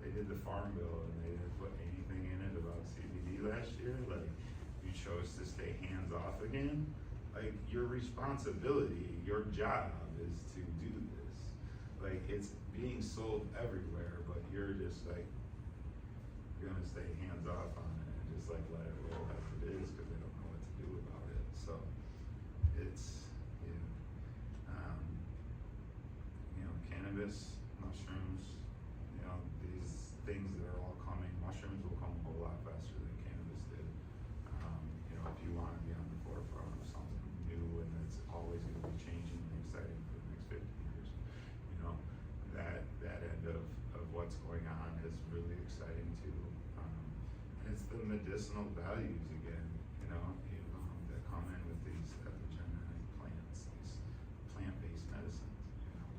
they did the farm bill and they didn't put anything in it about CBD last year, like, you chose to stay hands off again. Like, your responsibility, your job is to do this. Like, it's being sold everywhere, but you're just like, you're gonna stay hands off on it and just like let it roll as it is, cause they don't know what to do about it, so, it's, you know, cannabis, mushrooms, you know, these things that are all coming, mushrooms will come a whole lot faster than cannabis did. You know, if you wanna be on the forefront of something new and it's always gonna be changing and exciting for the next 50 years, you know, that end of what's going on is really exciting too. And it's the medicinal values again, you know, that come in with these epigenetic plants, these plant-based medicines, you know.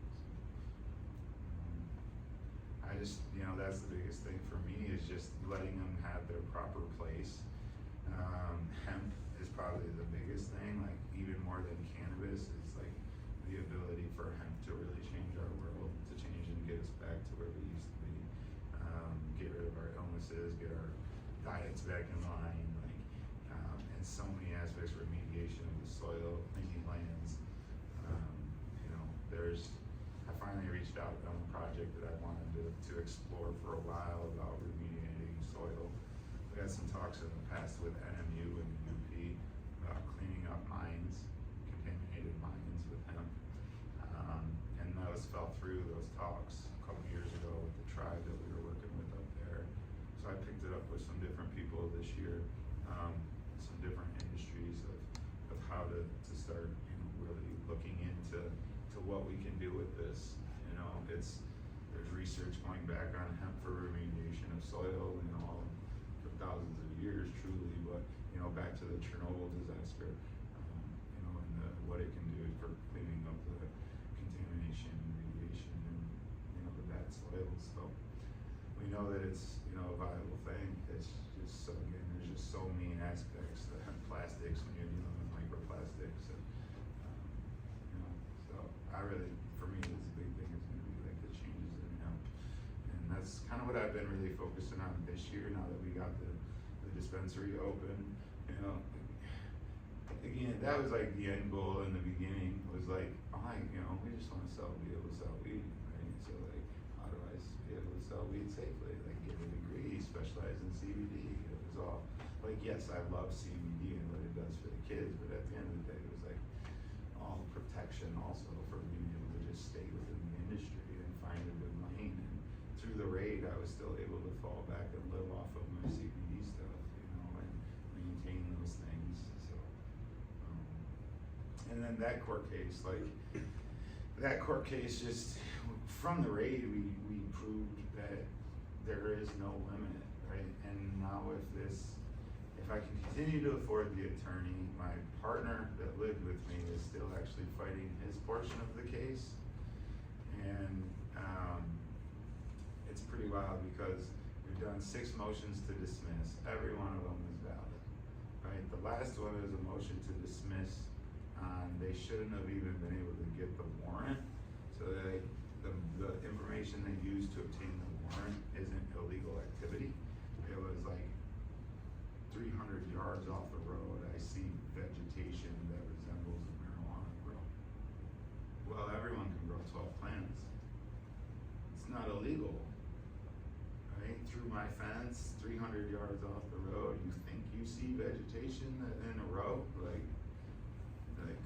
I just, you know, that's the biggest thing for me is just letting them have their proper place. Hemp is probably the biggest thing, like even more than cannabis, is like the ability for hemp to really change our world, to change and get us back to where we used to be. Get rid of our illnesses, get our diets back in line, like, and so many aspects, remediation of the soil, cleaning lands. You know, I finally reached out on a project that I wanted to explore for a while about remediating soil. We had some talks in the past with NMU and UP about cleaning up mines, contaminated mines with hemp. And those fell through, those talks, a couple years ago with the tribe that we were working with up there. So I picked it up with some different people this year, some different industries of how to start, you know, really looking into what we can do with this. You know, there's research going back on hemp for remediation of soil, you know, for thousands of years truly, but, you know, back to the Chernobyl disaster, you know, and what it can do for cleaning up the contamination and radiation and, you know, the bad soils. So we know that it's, you know, a viable thing. It's just, so again, there's just so many aspects that have plastics when you're dealing with microplastics and, you know, so I really, for me, this big thing is gonna be like the changes in hemp. And that's kind of what I've been really focusing on this year now that we got the dispensary open, you know. Again, that was like the end goal in the beginning, was like, you know, we just wanna be able to sell weed, right? So like, how do I be able to sell weed safely? Like, get a degree, specialize in CBD. It was all, like, yes, I love CBD and what it does for the kids, but at the end of the day, it was like all protection also for being able to just stay within the industry and find a good lane. And through the raid, I was still able to fall back and live off of my CBD stuff, you know, and maintain those things. So, and then that court case, just from the raid, we proved that there is no limit, right? And now with this, if I can continue to afford the attorney, my partner that lived with me is still actually fighting his portion of the case. And it's pretty wild because we've done 6 motions to dismiss. Every one of them is valid, right? The last one is a motion to dismiss. They shouldn't have even been able to get the warrant. So the information they used to obtain the warrant isn't illegal activity. It was like 300 yards off the road, I see vegetation that resembles a marijuana grow. Well, everyone can grow 12 plants. It's not illegal, right? Through my fence, 300 yards off the road, you think you see vegetation in a row? Like,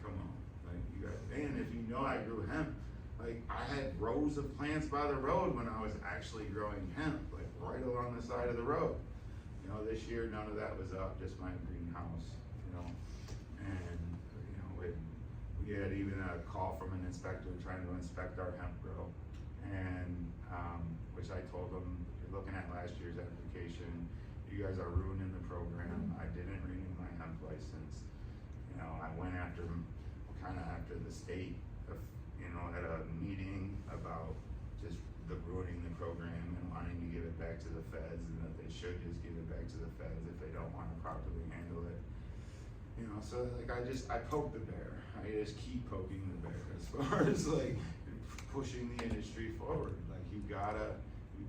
come on, like, you guys. And if you know I grew hemp, like, I had rows of plants by the road when I was actually growing hemp, like right along the side of the road. You know, this year none of that was up, just my greenhouse, you know. And, you know, we had even a call from an inspector trying to inspect our hemp grow. And, which I told them, you're looking at last year's application, you guys are ruining the program. I didn't renew my hemp license. You know, I went after the state a at a meeting about just the ruining the program and wanting to give it back to the feds, and that they should just give it back to the feds if they don't wanna properly handle it. So like I poke the bear. I just keep poking the bear as far as like pushing the industry forward. Like you gotta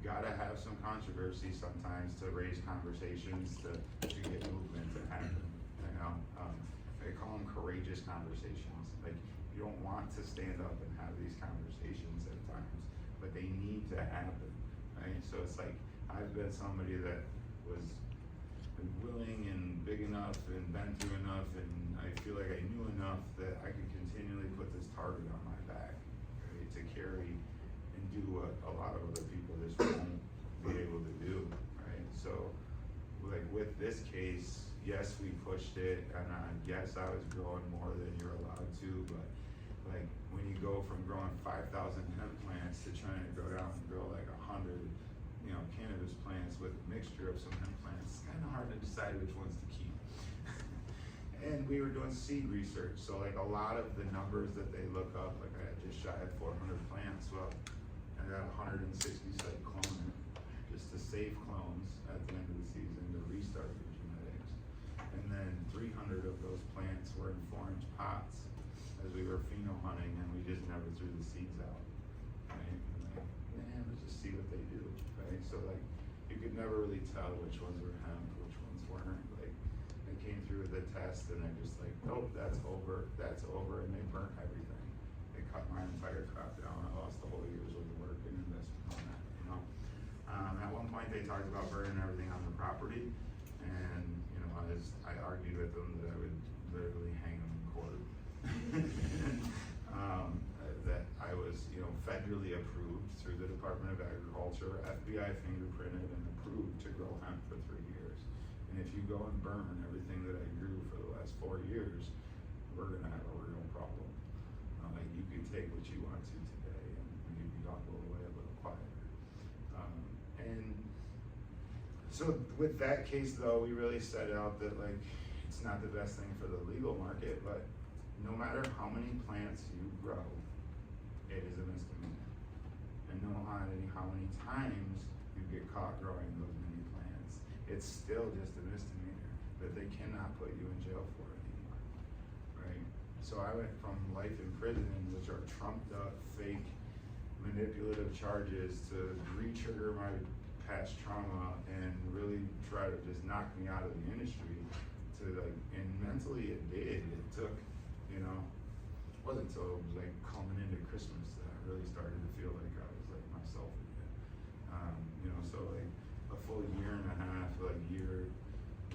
have some controversy sometimes to raise conversations to get movement to happen. I call them courageous conversations. Like you don't want to stand up and have these conversations at times, but they need to happen, right? So it's like I've been somebody that was willing and big enough and been through enough, and I feel like I knew enough that I could continually put this target on my back, right, to carry and do what a lot of other people just won't be able to do, right? So like with this case, yes, we pushed it, and I guess I was growing more than you're allowed to, but like when you go from growing 5,000 hemp plants to trying to go down and grow like 100 cannabis plants with a mixture of some hemp plants, it's kind of hard to decide which ones to keep. And we were doing seed research, so like a lot of the numbers that they look up, like I had just shy of 400 plants, well, I got 160 site cloning just to save clones at the end of the season to restart your genetics. And then 300 of those plants were in 4-inch pots as we were pheno hunting, and we just never threw the seeds out. Right? And like, man, let's just see what they do. Right? So like you could never really tell which ones were hemp, which ones weren't. Like they came through with the test and I just like, nope, that's over, and they burnt everything. They cut my entire crop down. I lost a whole year's worth of work and investment on that, At one point they talked about burning everything on the property, and I argued with them that I would literally hang them in court. That I was, federally approved through the Department of Agriculture, FBI fingerprinted and approved to grow hemp for 3 years. And if you go and burn everything that I grew for the last 4 years, we're gonna have a real problem. Like you can take what you want to today, and maybe talk a little way a little quieter. And so with that case though, we really set out that like it's not the best thing for the legal market, but no matter how many plants you grow, it is a misdemeanor. And no matter how many times you get caught growing those many plants, it's still just a misdemeanor that they cannot put you in jail for anymore, right? So I went from life in prison, which are trumped up, fake, manipulative charges, to re-trigger my past trauma and really try to just knock me out of the industry, to like, and mentally it did. It took, it wasn't until it was like coming into Christmas that I really started to feel like I was like myself again. So like a full year and a half, a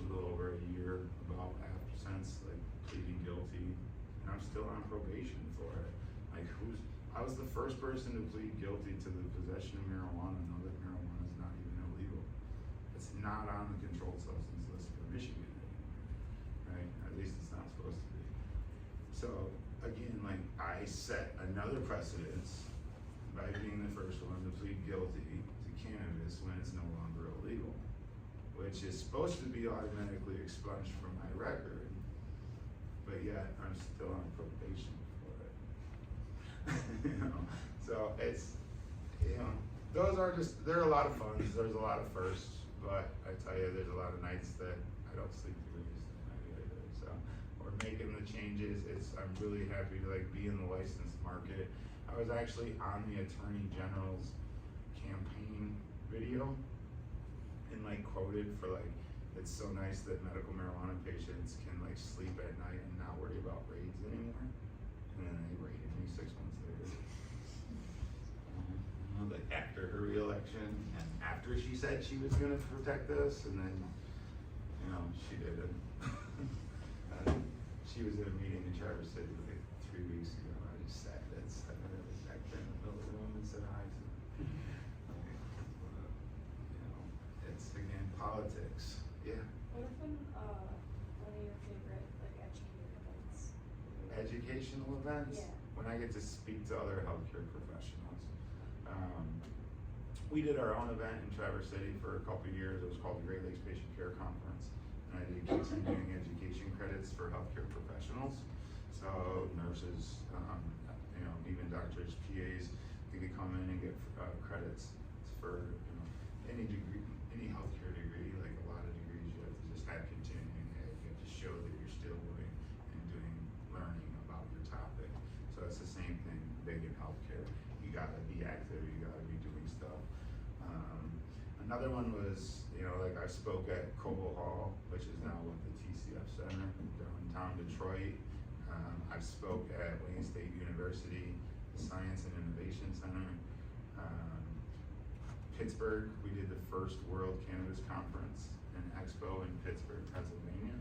little over a year about after since like pleading guilty, and I'm still on probation for it. Like I was the first person to plead guilty to the possession of marijuana, know that marijuana is not even illegal. It's not on the controlled substance list for Michigan anymore, right? At least it's not supposed to be. So again, like I set another precedence by being the first one to plead guilty to cannabis when it's no longer illegal, which is supposed to be automatically expunged from my record, but yet I'm still on probation for it. So it's, there are a lot of fun, there's a lot of firsts, but I tell you, there's a lot of nights that I don't sleep through this night either. So we're making the changes. I'm really happy to like be in the licensed market. I was actually on the Attorney General's campaign video and like quoted for like, it's so nice that medical marijuana patients can like sleep at night and not worry about raids anymore. And then they raided me 6 months later. Like after her re-election, and after she said she was gonna protect us, and then, she didn't. She was in a meeting in Traverse City like 3 weeks ago. I just sat back there in the middle of the room and said hi to her. It's again politics. Yeah. What have been one of your favorite like educator events? Educational events. Yeah. When I get to speak to other healthcare professionals. We did our own event in Traverse City for a couple of years. It was called the Great Lakes Patient Care Conference, and I did continuing education credits for healthcare professionals, so nurses, you know, even doctors, PAs, they could come in and get credits for, you know, any degree, any healthcare degree, like a lot of degrees, you have to just have continuing ed. You have to show that you're still doing and doing learning about your topic. So it's the same thing big in healthcare. You gotta be active, you gotta be doing stuff. Another one was, you know, like I spoke at Cobo Hall, which is now with the TCF Center downtown Detroit. I spoke at Wayne State University, the Science and Innovation Center. Pittsburgh, we did the first World Cannabis Conference and Expo in Pittsburgh, Pennsylvania.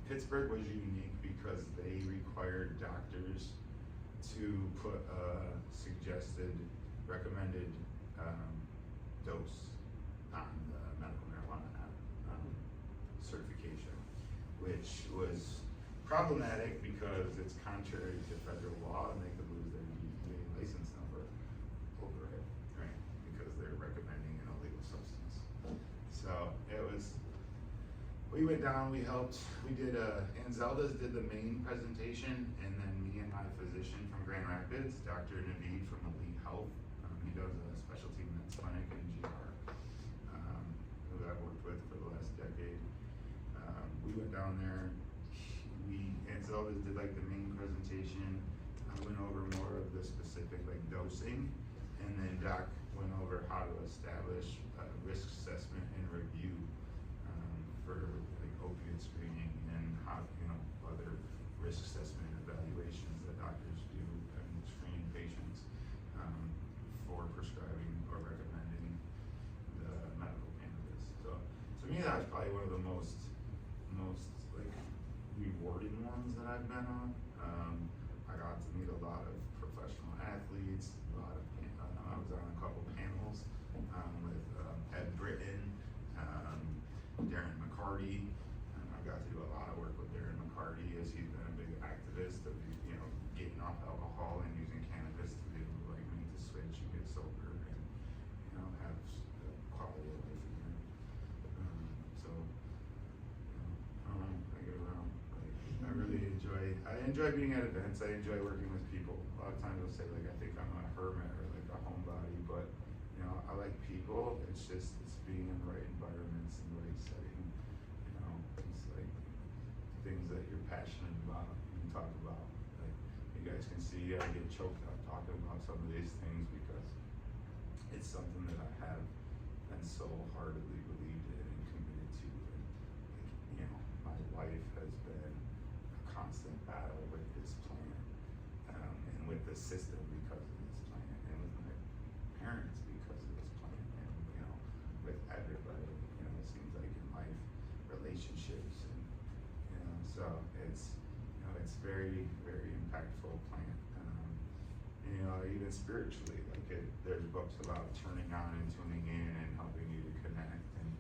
Pittsburgh was unique because they required doctors to put a suggested, recommended dose on the medical marijuana certification, which was problematic because it's contrary to federal law and they could lose their DEA license number over it, right? Because they're recommending an illegal substance. So it was, we went down, we helped, we did Anzelda's did the main presentation, and then me and my physician from Grand Rapids, Dr. Naveed from Elite Health, he does a specialty men's clinic in GR, who I've worked with for the last decade. We went down there, Anzelda's did like the main presentation. I went over more of the specific like dosing, and then Doc went over how to establish risk assessment and review for like opiate screening and how, you know, other risk assessment evaluations that doctors do and screen patients for prescribing or recommending the medical cannabis. So to me, that was probably one of the most like rewarding ones that I've been on. I got to meet a lot of professional athletes, a lot of, I was on a couple panels with Ed Britton, Darren McCarty. I got to do a lot of work with Darren McCarty as he's been a big activist of, you know, getting off alcohol and using cannabis to be able to like make the switch and get sober and, you know, have quality of life again. So, you know, I get around. I really enjoy being at events. I enjoy working with people. A lot of times they'll say like, I think I'm a hermit or like a homebody, but you know, I like people. It's just, it's being in the right environments and the right setting. You know, it's like things that you're passionate about, you can talk about. Like you guys can see, I get choked up talking about some of these things because it's something that I have been so heartedly believed in and committed to. And like, you know, my life has been a constant battle with this plan, and with the system because of this plan, and with my parents because of this plan, and you know, with everybody. You know, it seems like in life, relationships, and you know, so it's, you know, it's very, very impactful plan. And, you know, even spiritually, like there's books about turning on and tuning in and helping you to connect. And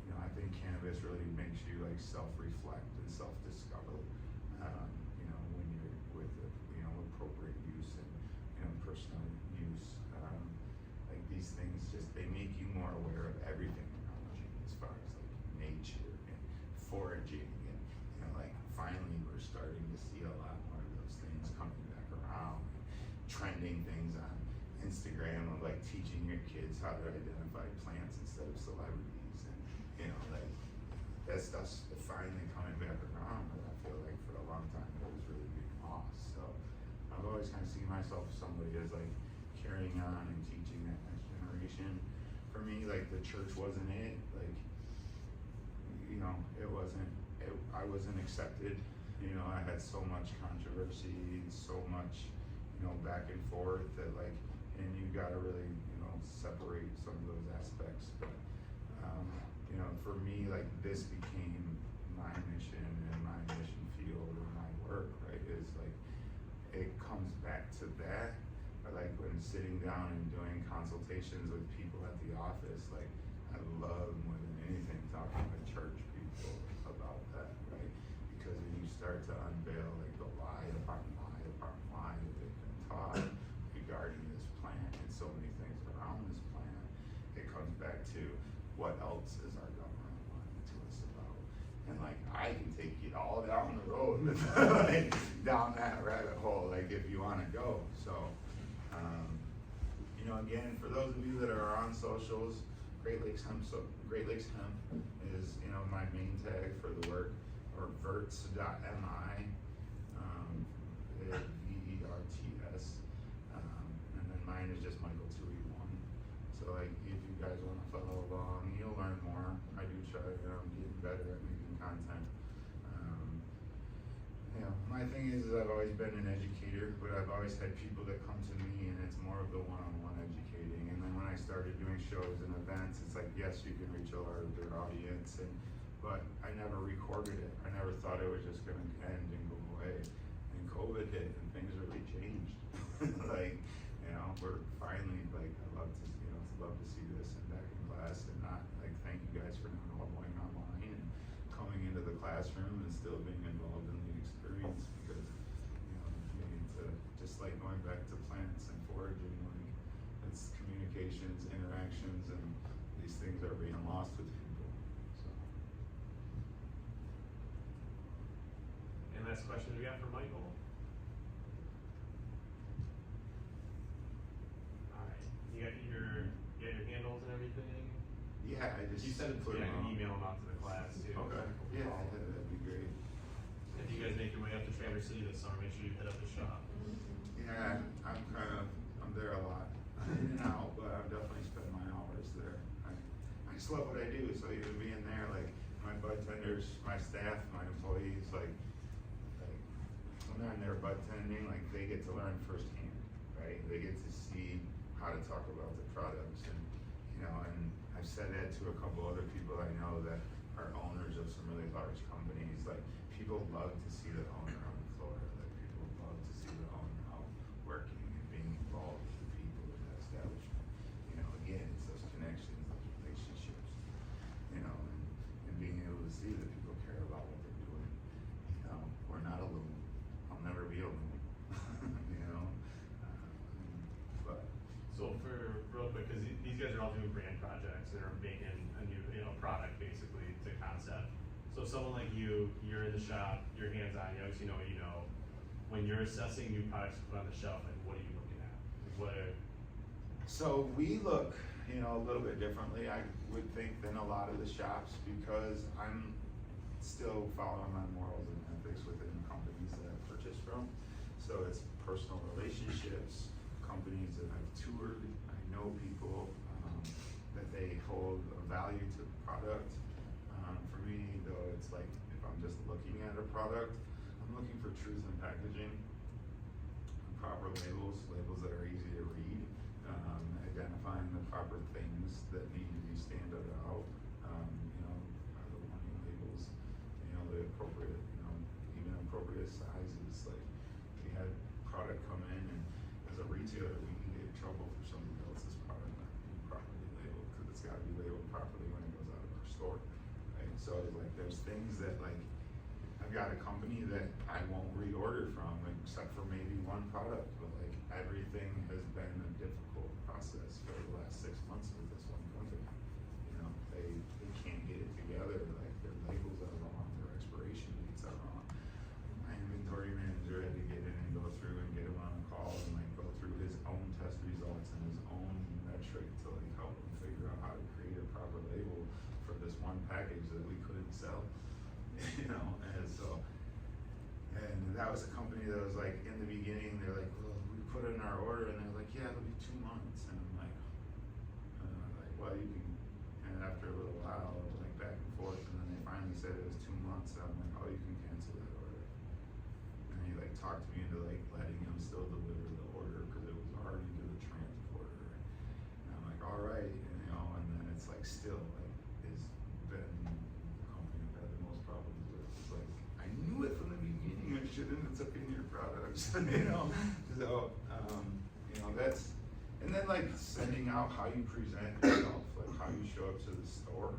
you know, I think cannabis really makes you like self-reflect and self-discover. You know, when you're with the, you know, appropriate use and, you know, personal use. Like these things just, they make you more aware of everything around you as far as like nature and foraging, and you know, like finally we're starting to see a lot more of those things coming back around. Trending things on Instagram of like teaching your kids how to identify plants instead of celebrities, and you know, like that stuff's finally coming back around. But I feel like for a long time it was really being lost. So I've always kind of seen myself as somebody as like carrying on and teaching that next generation. For me, like the church wasn't it. Like, you know, it wasn't. I wasn't accepted. You know, I had so much controversy, so much, you know, back and forth that like, and you gotta really, you know, separate some of those aspects. But you know, for me, like this became my mission and my mission field and my work, right? Is like, it comes back to that. But like when sitting down and doing consultations with people at the office, like I love more than anything talking with church people about that, right? Because when you start to unveil like the lie upon lie upon lie that they've been taught regarding this plan and so many things around this plan, it comes back to what else is our government lying to us about? And like I can take you all down the road, like down that rabbit hole, like if you want to go. So know, again, for those of you that are on socials, Great Lakes Hemp, so Great Lakes Hemp is, you know, my main tag for the work, or verts.mi, VERTS, and then mine is just Michael Thue 1. So like, if you guys want to follow along, you'll learn more. I do try, you know, I'm getting better at making content. You know, my thing is I've always been an educator, but I've always had people that come to me, and it's more of the one-on-one educating. And then when I started doing shows and events, it's like, yes, you can reach a larger audience, but I never recorded it. I never thought it was just going to end and go away. And COVID hit, and things really changed. Like, you know, we're finally, like, I love to, you know, love to see this and back in class, and not, like, thank you guys for not all going online and coming into the classroom and still being involved in the experience, because, you know, you need to, just like going back to plants and foraging, like, it's communications, interactions, and these things are being lost with people, so. And last question we got for Michael? Alright, you got your handles and everything? Yeah, I just. You said put I them can out. email them out to the class too. Okay, yeah, that'd be great. If you guys make your way up to Traverse City this summer, make sure you hit up the shop. Yeah, I'm there a lot, in and out, but I've definitely spent my hours there. I just love what I do, so even being there, like, my bud tenders, my staff, my employees, like, when they're in there bud tending, like, they get to learn firsthand, right? They get to see how to talk about the products, and, you know, and I've said that to a couple other people I know that are owners of some really large companies. Like, people love to see the owner on the floor. Like, people love to see the owner out working and being involved with the people in that establishment. You know, again, it's those connections, those relationships, you know, and being able to see that people care about what they're doing. You know, we're not a loom. I'll never be a loom. You know, but. So for real quick, because these guys are all doing brand projects, they're making a new, you know, product basically to concept. So someone like you, you're in the shop, you're hands-on, you obviously know what you know. When you're assessing new products to put on the shelf, like, what are you looking at? Like, what are... So we look, you know, a little bit differently, I would think, than a lot of the shops, because I'm still following my morals and ethics within the companies that I purchase from. So it's personal relationships, companies that I've toured, I know people, that they hold a value to the product. For me, though, it's like, if I'm just looking at a product, I'm looking for truth in packaging, proper labels that are easy to read, identifying the proper things that need to be standard out, you know, are the warning labels, you know, the appropriate, you know, even appropriate sizes. Like, we had product come in, and as a retailer, we can get in trouble for somebody else's product not being properly labeled, because it's gotta be labeled properly when it goes out of our store. So like, there's things that, like, I've got a company that I won't reorder from except for maybe one product, but like, everything has been a difficult process for the last 6 months with this one company. You know, they can't get it together. Like, their labels are wrong, their expiration dates are wrong. My inventory manager had to get in and go through and get him on a call and like go through his own test results and his own metric to like help him figure out how to create a proper label for this one package that we couldn't sell. You know, and that was a company that was like, in the beginning, they're like, well, we put in our order, and they're like, yeah, it'll be 2 months, and I'm like, well, you can, and after a little while, like back and forth, and then they finally said it was 2 months, and I'm like, oh, you can cancel that order. And he like talked me into like letting him still deliver the order, because it was already to the transporter. And I'm like, all right, and, you know, and then it's like, still, like, it's been the company I've had the most problems with. It's like, I knew it from the beginning, I shouldn't have took in your products, you know? So, you know, that's, and then like sending out how you present yourself, like how you show up to the store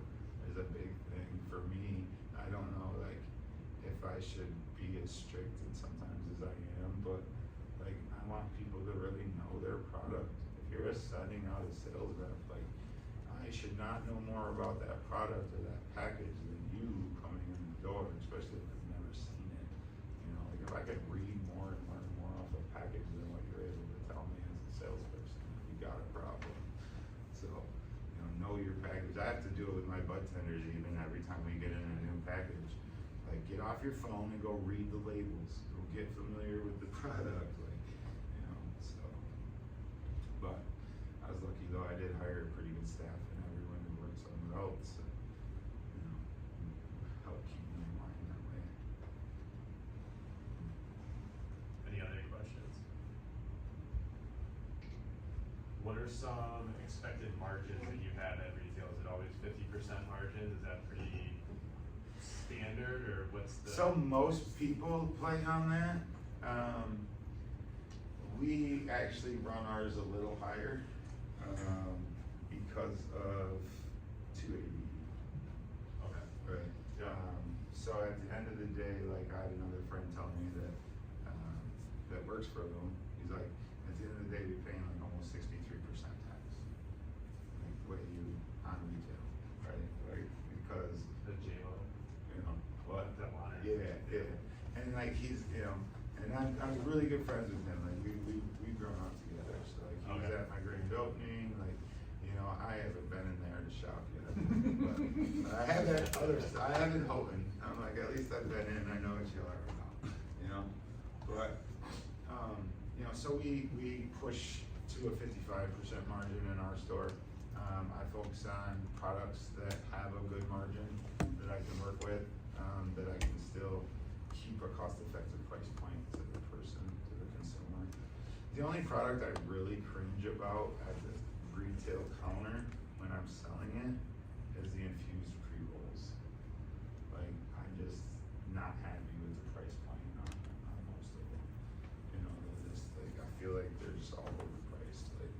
is a big thing for me. I don't know, like, if I should be as strict and sometimes as I am, but like, I want people to really know their product. If you're sending out a sales rep, like, I should not know more about that product or that package than you coming in the door, especially if I've never seen it. You know, like, if I could read more and learn more off a package than what you're able to tell me as a salesperson, you got a problem. your package. I have to do it with my bud tenders even every time we get in a new package. Like, get off your phone and go read the labels. Go get familiar with the product, like, you know, so. But I was lucky though, I did hire a pretty good staff and everyone who works somewhere else, so, you know, help keep me in line that way. Any other questions? What are some expected margins that you have at retail? Is it always 50% margin? Is that pretty standard, or what's the? So most people play on that. We actually run ours a little higher, because of 280. Okay. Right. Yeah. So at the end of the day, like, I had another friend tell me that, that works for them. He's like, at the end of the day, we're paying like almost 63% tax. Like, what you, on retail, right? Like, because, The J-Lo. you know, what? That water. Yeah, yeah. And like, he's, you know, and I'm really good friends with him. Like, we've grown up together. So like, he was Okay. at my grand opening. Like, you know, I haven't been in there to shop yet. But I have at I haven't Houghton. I'm like, at least I've been in. I know what you are about. You know, but you know, so we push to a 55% margin in our store. I focus on products that have a good margin that I can work with, that I can still keep a cost-effective price point to the person, to the consumer. The only product I really cringe about at the retail counter when I'm selling it is the infused pre-rolls. Like, I'm just not happy with the price point on most of them. You know, they're just like, I feel like they're just all overpriced, like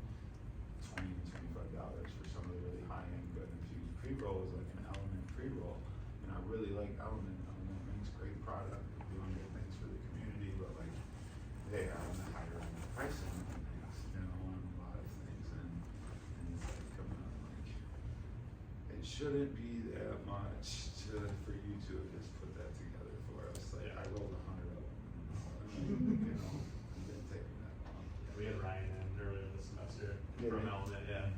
$20 to $25 for some of the really high-end good infused pre-rolls, like an Element pre-roll. And I really like Element. Element makes great product, doing good things for the community, but like, they are on the higher end of pricing on things, you know, on a lot of things, and it's like, come on, like, it shouldn't be that much for you to have just put that together for us. Like, I rolled 100 of them, you know, it didn't take me that long. We had Ryan in earlier this semester Yeah. from Element, yeah.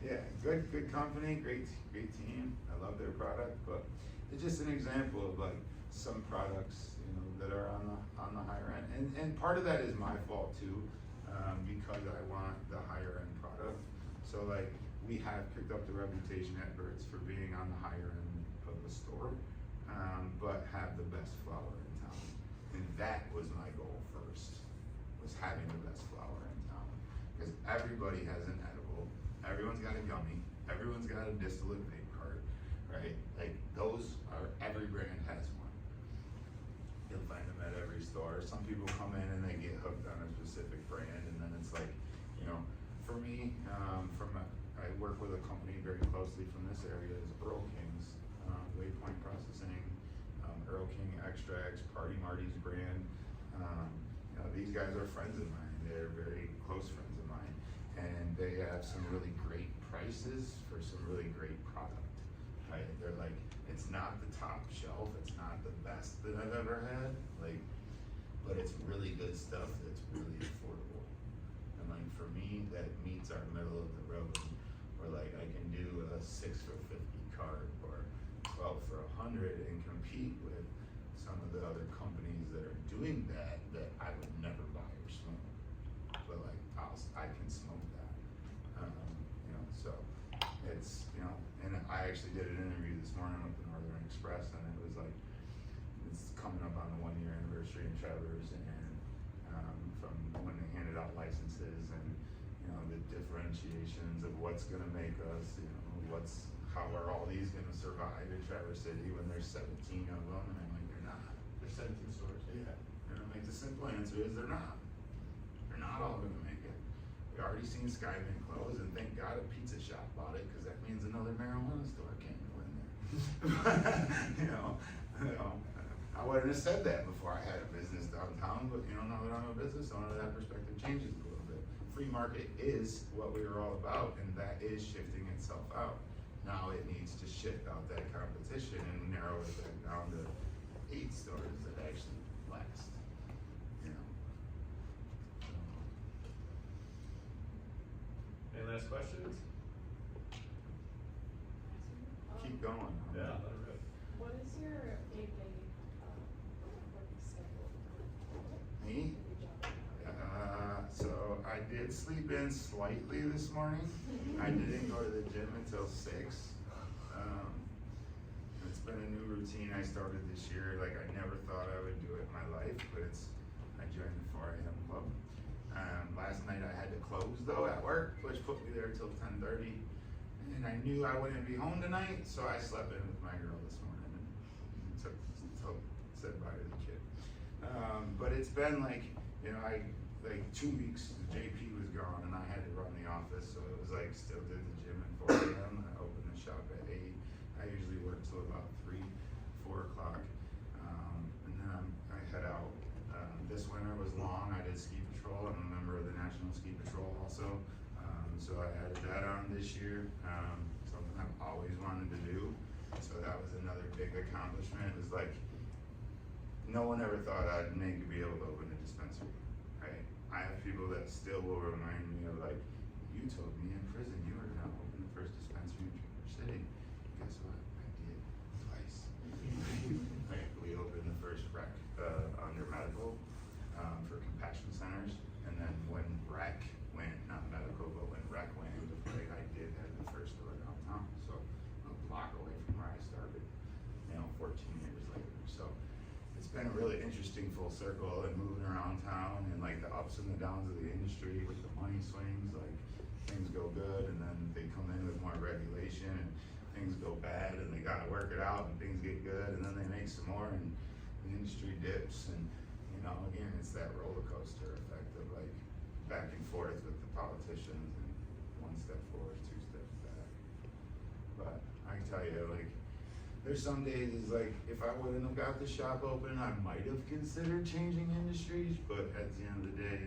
Yeah, good company, great team. I love their product, but it's just an example of like some products, you know, that are on the higher end, and part of that is my fault too, because I want the higher end product. So like, we have picked up the reputation at Burt's for being on the higher end of the store, but have the best flower in town, and that was my goal first, was having the best flower in town, because everybody has an edible. Everyone's got a gummy, everyone's got a distillate vape cart, right? Like, those are, every brand has one. You'll find them at every store. Some people come in and they get hooked on a specific brand, and then it's like, you know, for me, I work with a company very closely from this area, is Earl King's, Waypoint Processing, Earl King Extracts, Party Marty's brand. You know, these guys are friends of mine. They're very close friends of mine. And they have some really great prices for some really great product, right? They're like, it's not the top shelf, it's not the best that I've ever had, like, but it's really good stuff that's really affordable. And like, for me, that meets our middle of the road, where like, I can do a 6 for $50 cart or 12 for $100 and compete with some of the other companies that are doing that I would never buy or smoke. But like, I can smoke that, you know, so it's, you know, and I actually did an interview this morning with the Northern Express, and it was like, it's coming up on the 1-year anniversary in Traverse, and from when they handed out licenses, and, you know, the differentiations of what's gonna make us, you know, how are all these gonna survive in Traverse City when there's 17 of them, and I'm like, they're not. There's 17 stores. Yeah, and I'm like, the simple answer is they're not. They're not all gonna make it. We already seen Skyman close, and thank God a pizza shop bought it, cause that means another marijuana store can't go in there. You know, I wouldn't have said that before I had a business downtown, but you know, now that I'm a business owner, that perspective changes a little bit. Free market is what we are all about, and that is shifting itself out. Now it needs to shift out that competition and narrow it back down to 8 stores that actually last, you know. Any last questions? keep going. Yeah, let it rip. What is your day-to-day, working schedule? Me? Your job? So I did sleep in slightly this morning. I didn't go to the gym until 6. It's been a new routine I started this year. Like, I never thought I would do it in my life, but I joined the 4 a.m. club. Last night I had to close though at work, which put me there till 10:30. And I knew I wouldn't be home tonight, so I slept in with my girl this morning and said bye to the kid. But it's been like 2 weeks, JP was gone and I had to run the office, so it was like still did the gym at 4 a.m. I opened the shop at 8. I usually work till about 3, 4 o'clock. And then I head out. This winter was long. I did ski patrol. I'm a member of the National Ski Patrol also. So I added that on this year. Something I've always wanted to do. So that was another big accomplishment. It was like, no one ever thought I'd be able to open a dispensary, right? I have people that still will remind me of like, you told me in prison you were gonna open the first dispensary in Traverse City. Guess what? I did twice. Like, we opened the first rec under medical for compassion centers, and then when rec went, not medical, but when rec went, like I did have the first store downtown, so a block away from where I started, 14 years later. So it's been a really interesting full circle and moving around town and like the ups and the downs of the industry with the money swings, like things go good and then they come in with more regulation and things go bad and they gotta work it out and things get good and then they make some more and the industry dips and again it's that roller coaster effect of like back and forth with the politicians and 1 step forward, 2 steps back. But I can tell you, like, there's some days it's like if I wouldn't have got the shop open, I might have considered changing industries. But at the end of the day,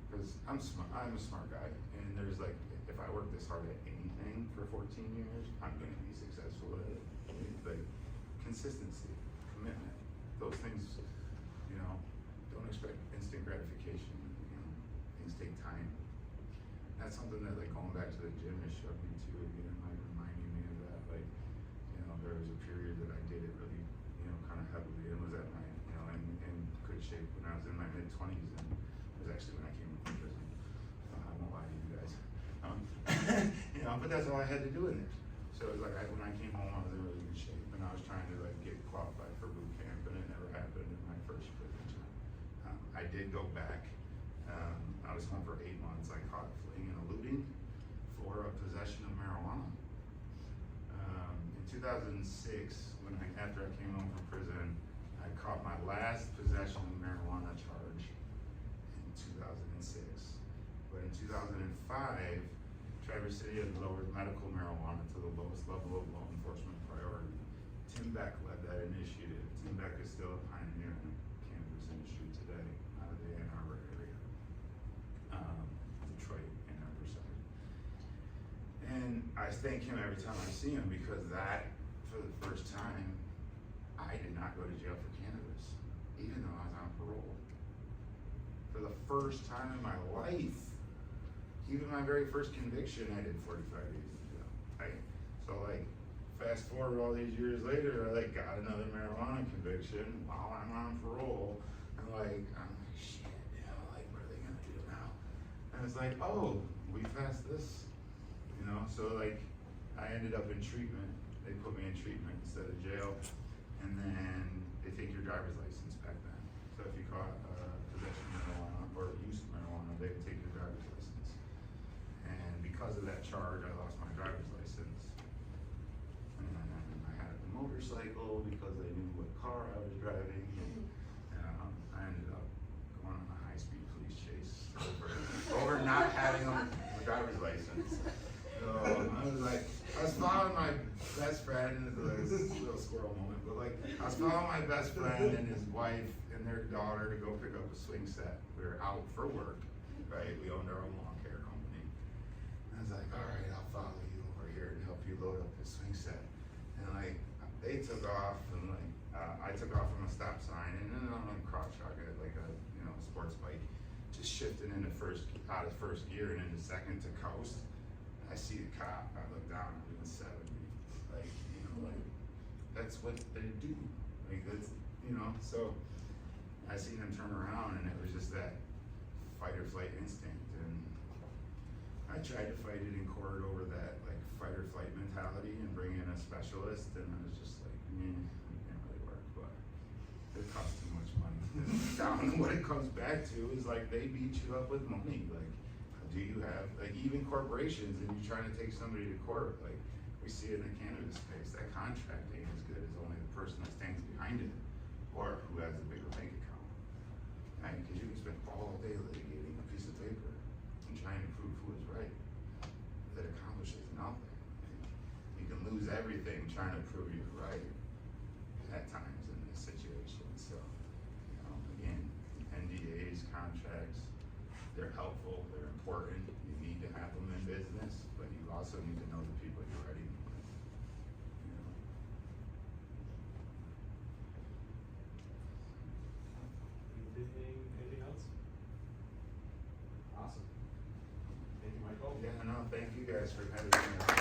because I'm a smart guy, and there's like if I work this hard at anything for 14 years, I'm going to be successful at it. Like consistency, commitment, those things. Don't expect instant gratification. Things take time. That's something that like going back to the gym has showed me too. Again, like reminding me of that. Like, there was a period that I did it really, kind of heavily and was at my, in good shape when I was in my mid-20s, and it was actually when I came from prison. I won't lie to you guys. But that's all I had to do in there. So it was like when I came home, I was in really good shape, and I was trying to like get qualified for boot camp, and it never happened in my first prison job. I did go back. I was home for 8 months. I caught fleeing and eluding for a possession of marijuana. In 2006, after I came home from prison, I caught my last possession of marijuana charge in 2006. But in 2005, Traverse City had lowered medical marijuana to the lowest level of law enforcement priority. Tim Beck led that initiative. Tim Beck is still a pioneer in the cannabis industry today out of the Ann Arbor area, Detroit, Ann Arbor side. And I thank him every time I see him because that, for the first time, I did not go to jail for cannabis, even though I was on parole. For the first time in my life, even my very first conviction, I did 45 days in jail. So like, fast forward all these years later, I like got another marijuana conviction while I'm on parole, and like, I'm like, shit, like, what are they gonna do now? And it's like, oh, we passed this, so like, I ended up in treatment. They put me in treatment instead of jail, and then they take your driver's license back then. So if you caught possession of marijuana or use of marijuana, they would take your driver's license. And because of that charge, I lost my driver's license. And I had a motorcycle because they knew what car I was driving. And I ended up going on a high-speed police chase over not having a driver's license. So I was following my best friend, it's a little squirrel moment, but like, I was following my best friend and his wife and their daughter to go pick up a swing set. We were out for work, right? We owned our own lawn care company. And I was like, all right, I'll follow you over here and help you load up this swing set. And like, they took off and like, I took off from a stop sign and then I'm on cross traffic like a, sports bike, just shifting into out of first gear and into second to coast. I see the cop, I look down, I'm doing 70. Like, that's what they do. Like, that's, you know, so I seen them turn around and it was just that fight or flight instinct. And I tried to fight it in court over that, like, fight or flight mentality and bring in a specialist, and I was just like, it can't really work, but it costs too much money. Down, what it comes back to is like, they beat you up with money. Like, do you have, like, even corporations, and you're trying to take somebody to court, like, we see it in the cannabis space, that contract ain't as good as only the person that stands behind it, or who has a bigger bank account. Right? Because you can spend all day litigating a piece of paper and trying to prove who is right. That accomplishes nothing. You can lose everything trying to prove you're right at times in this situation. So, you know, again, NDAs, contracts, they're helpful, they're important. You need to have them in business, but you also need to know the people you're writing with. You know? Anything else? Awesome. Thank you, Michael. Yeah, no, thank you guys for having me.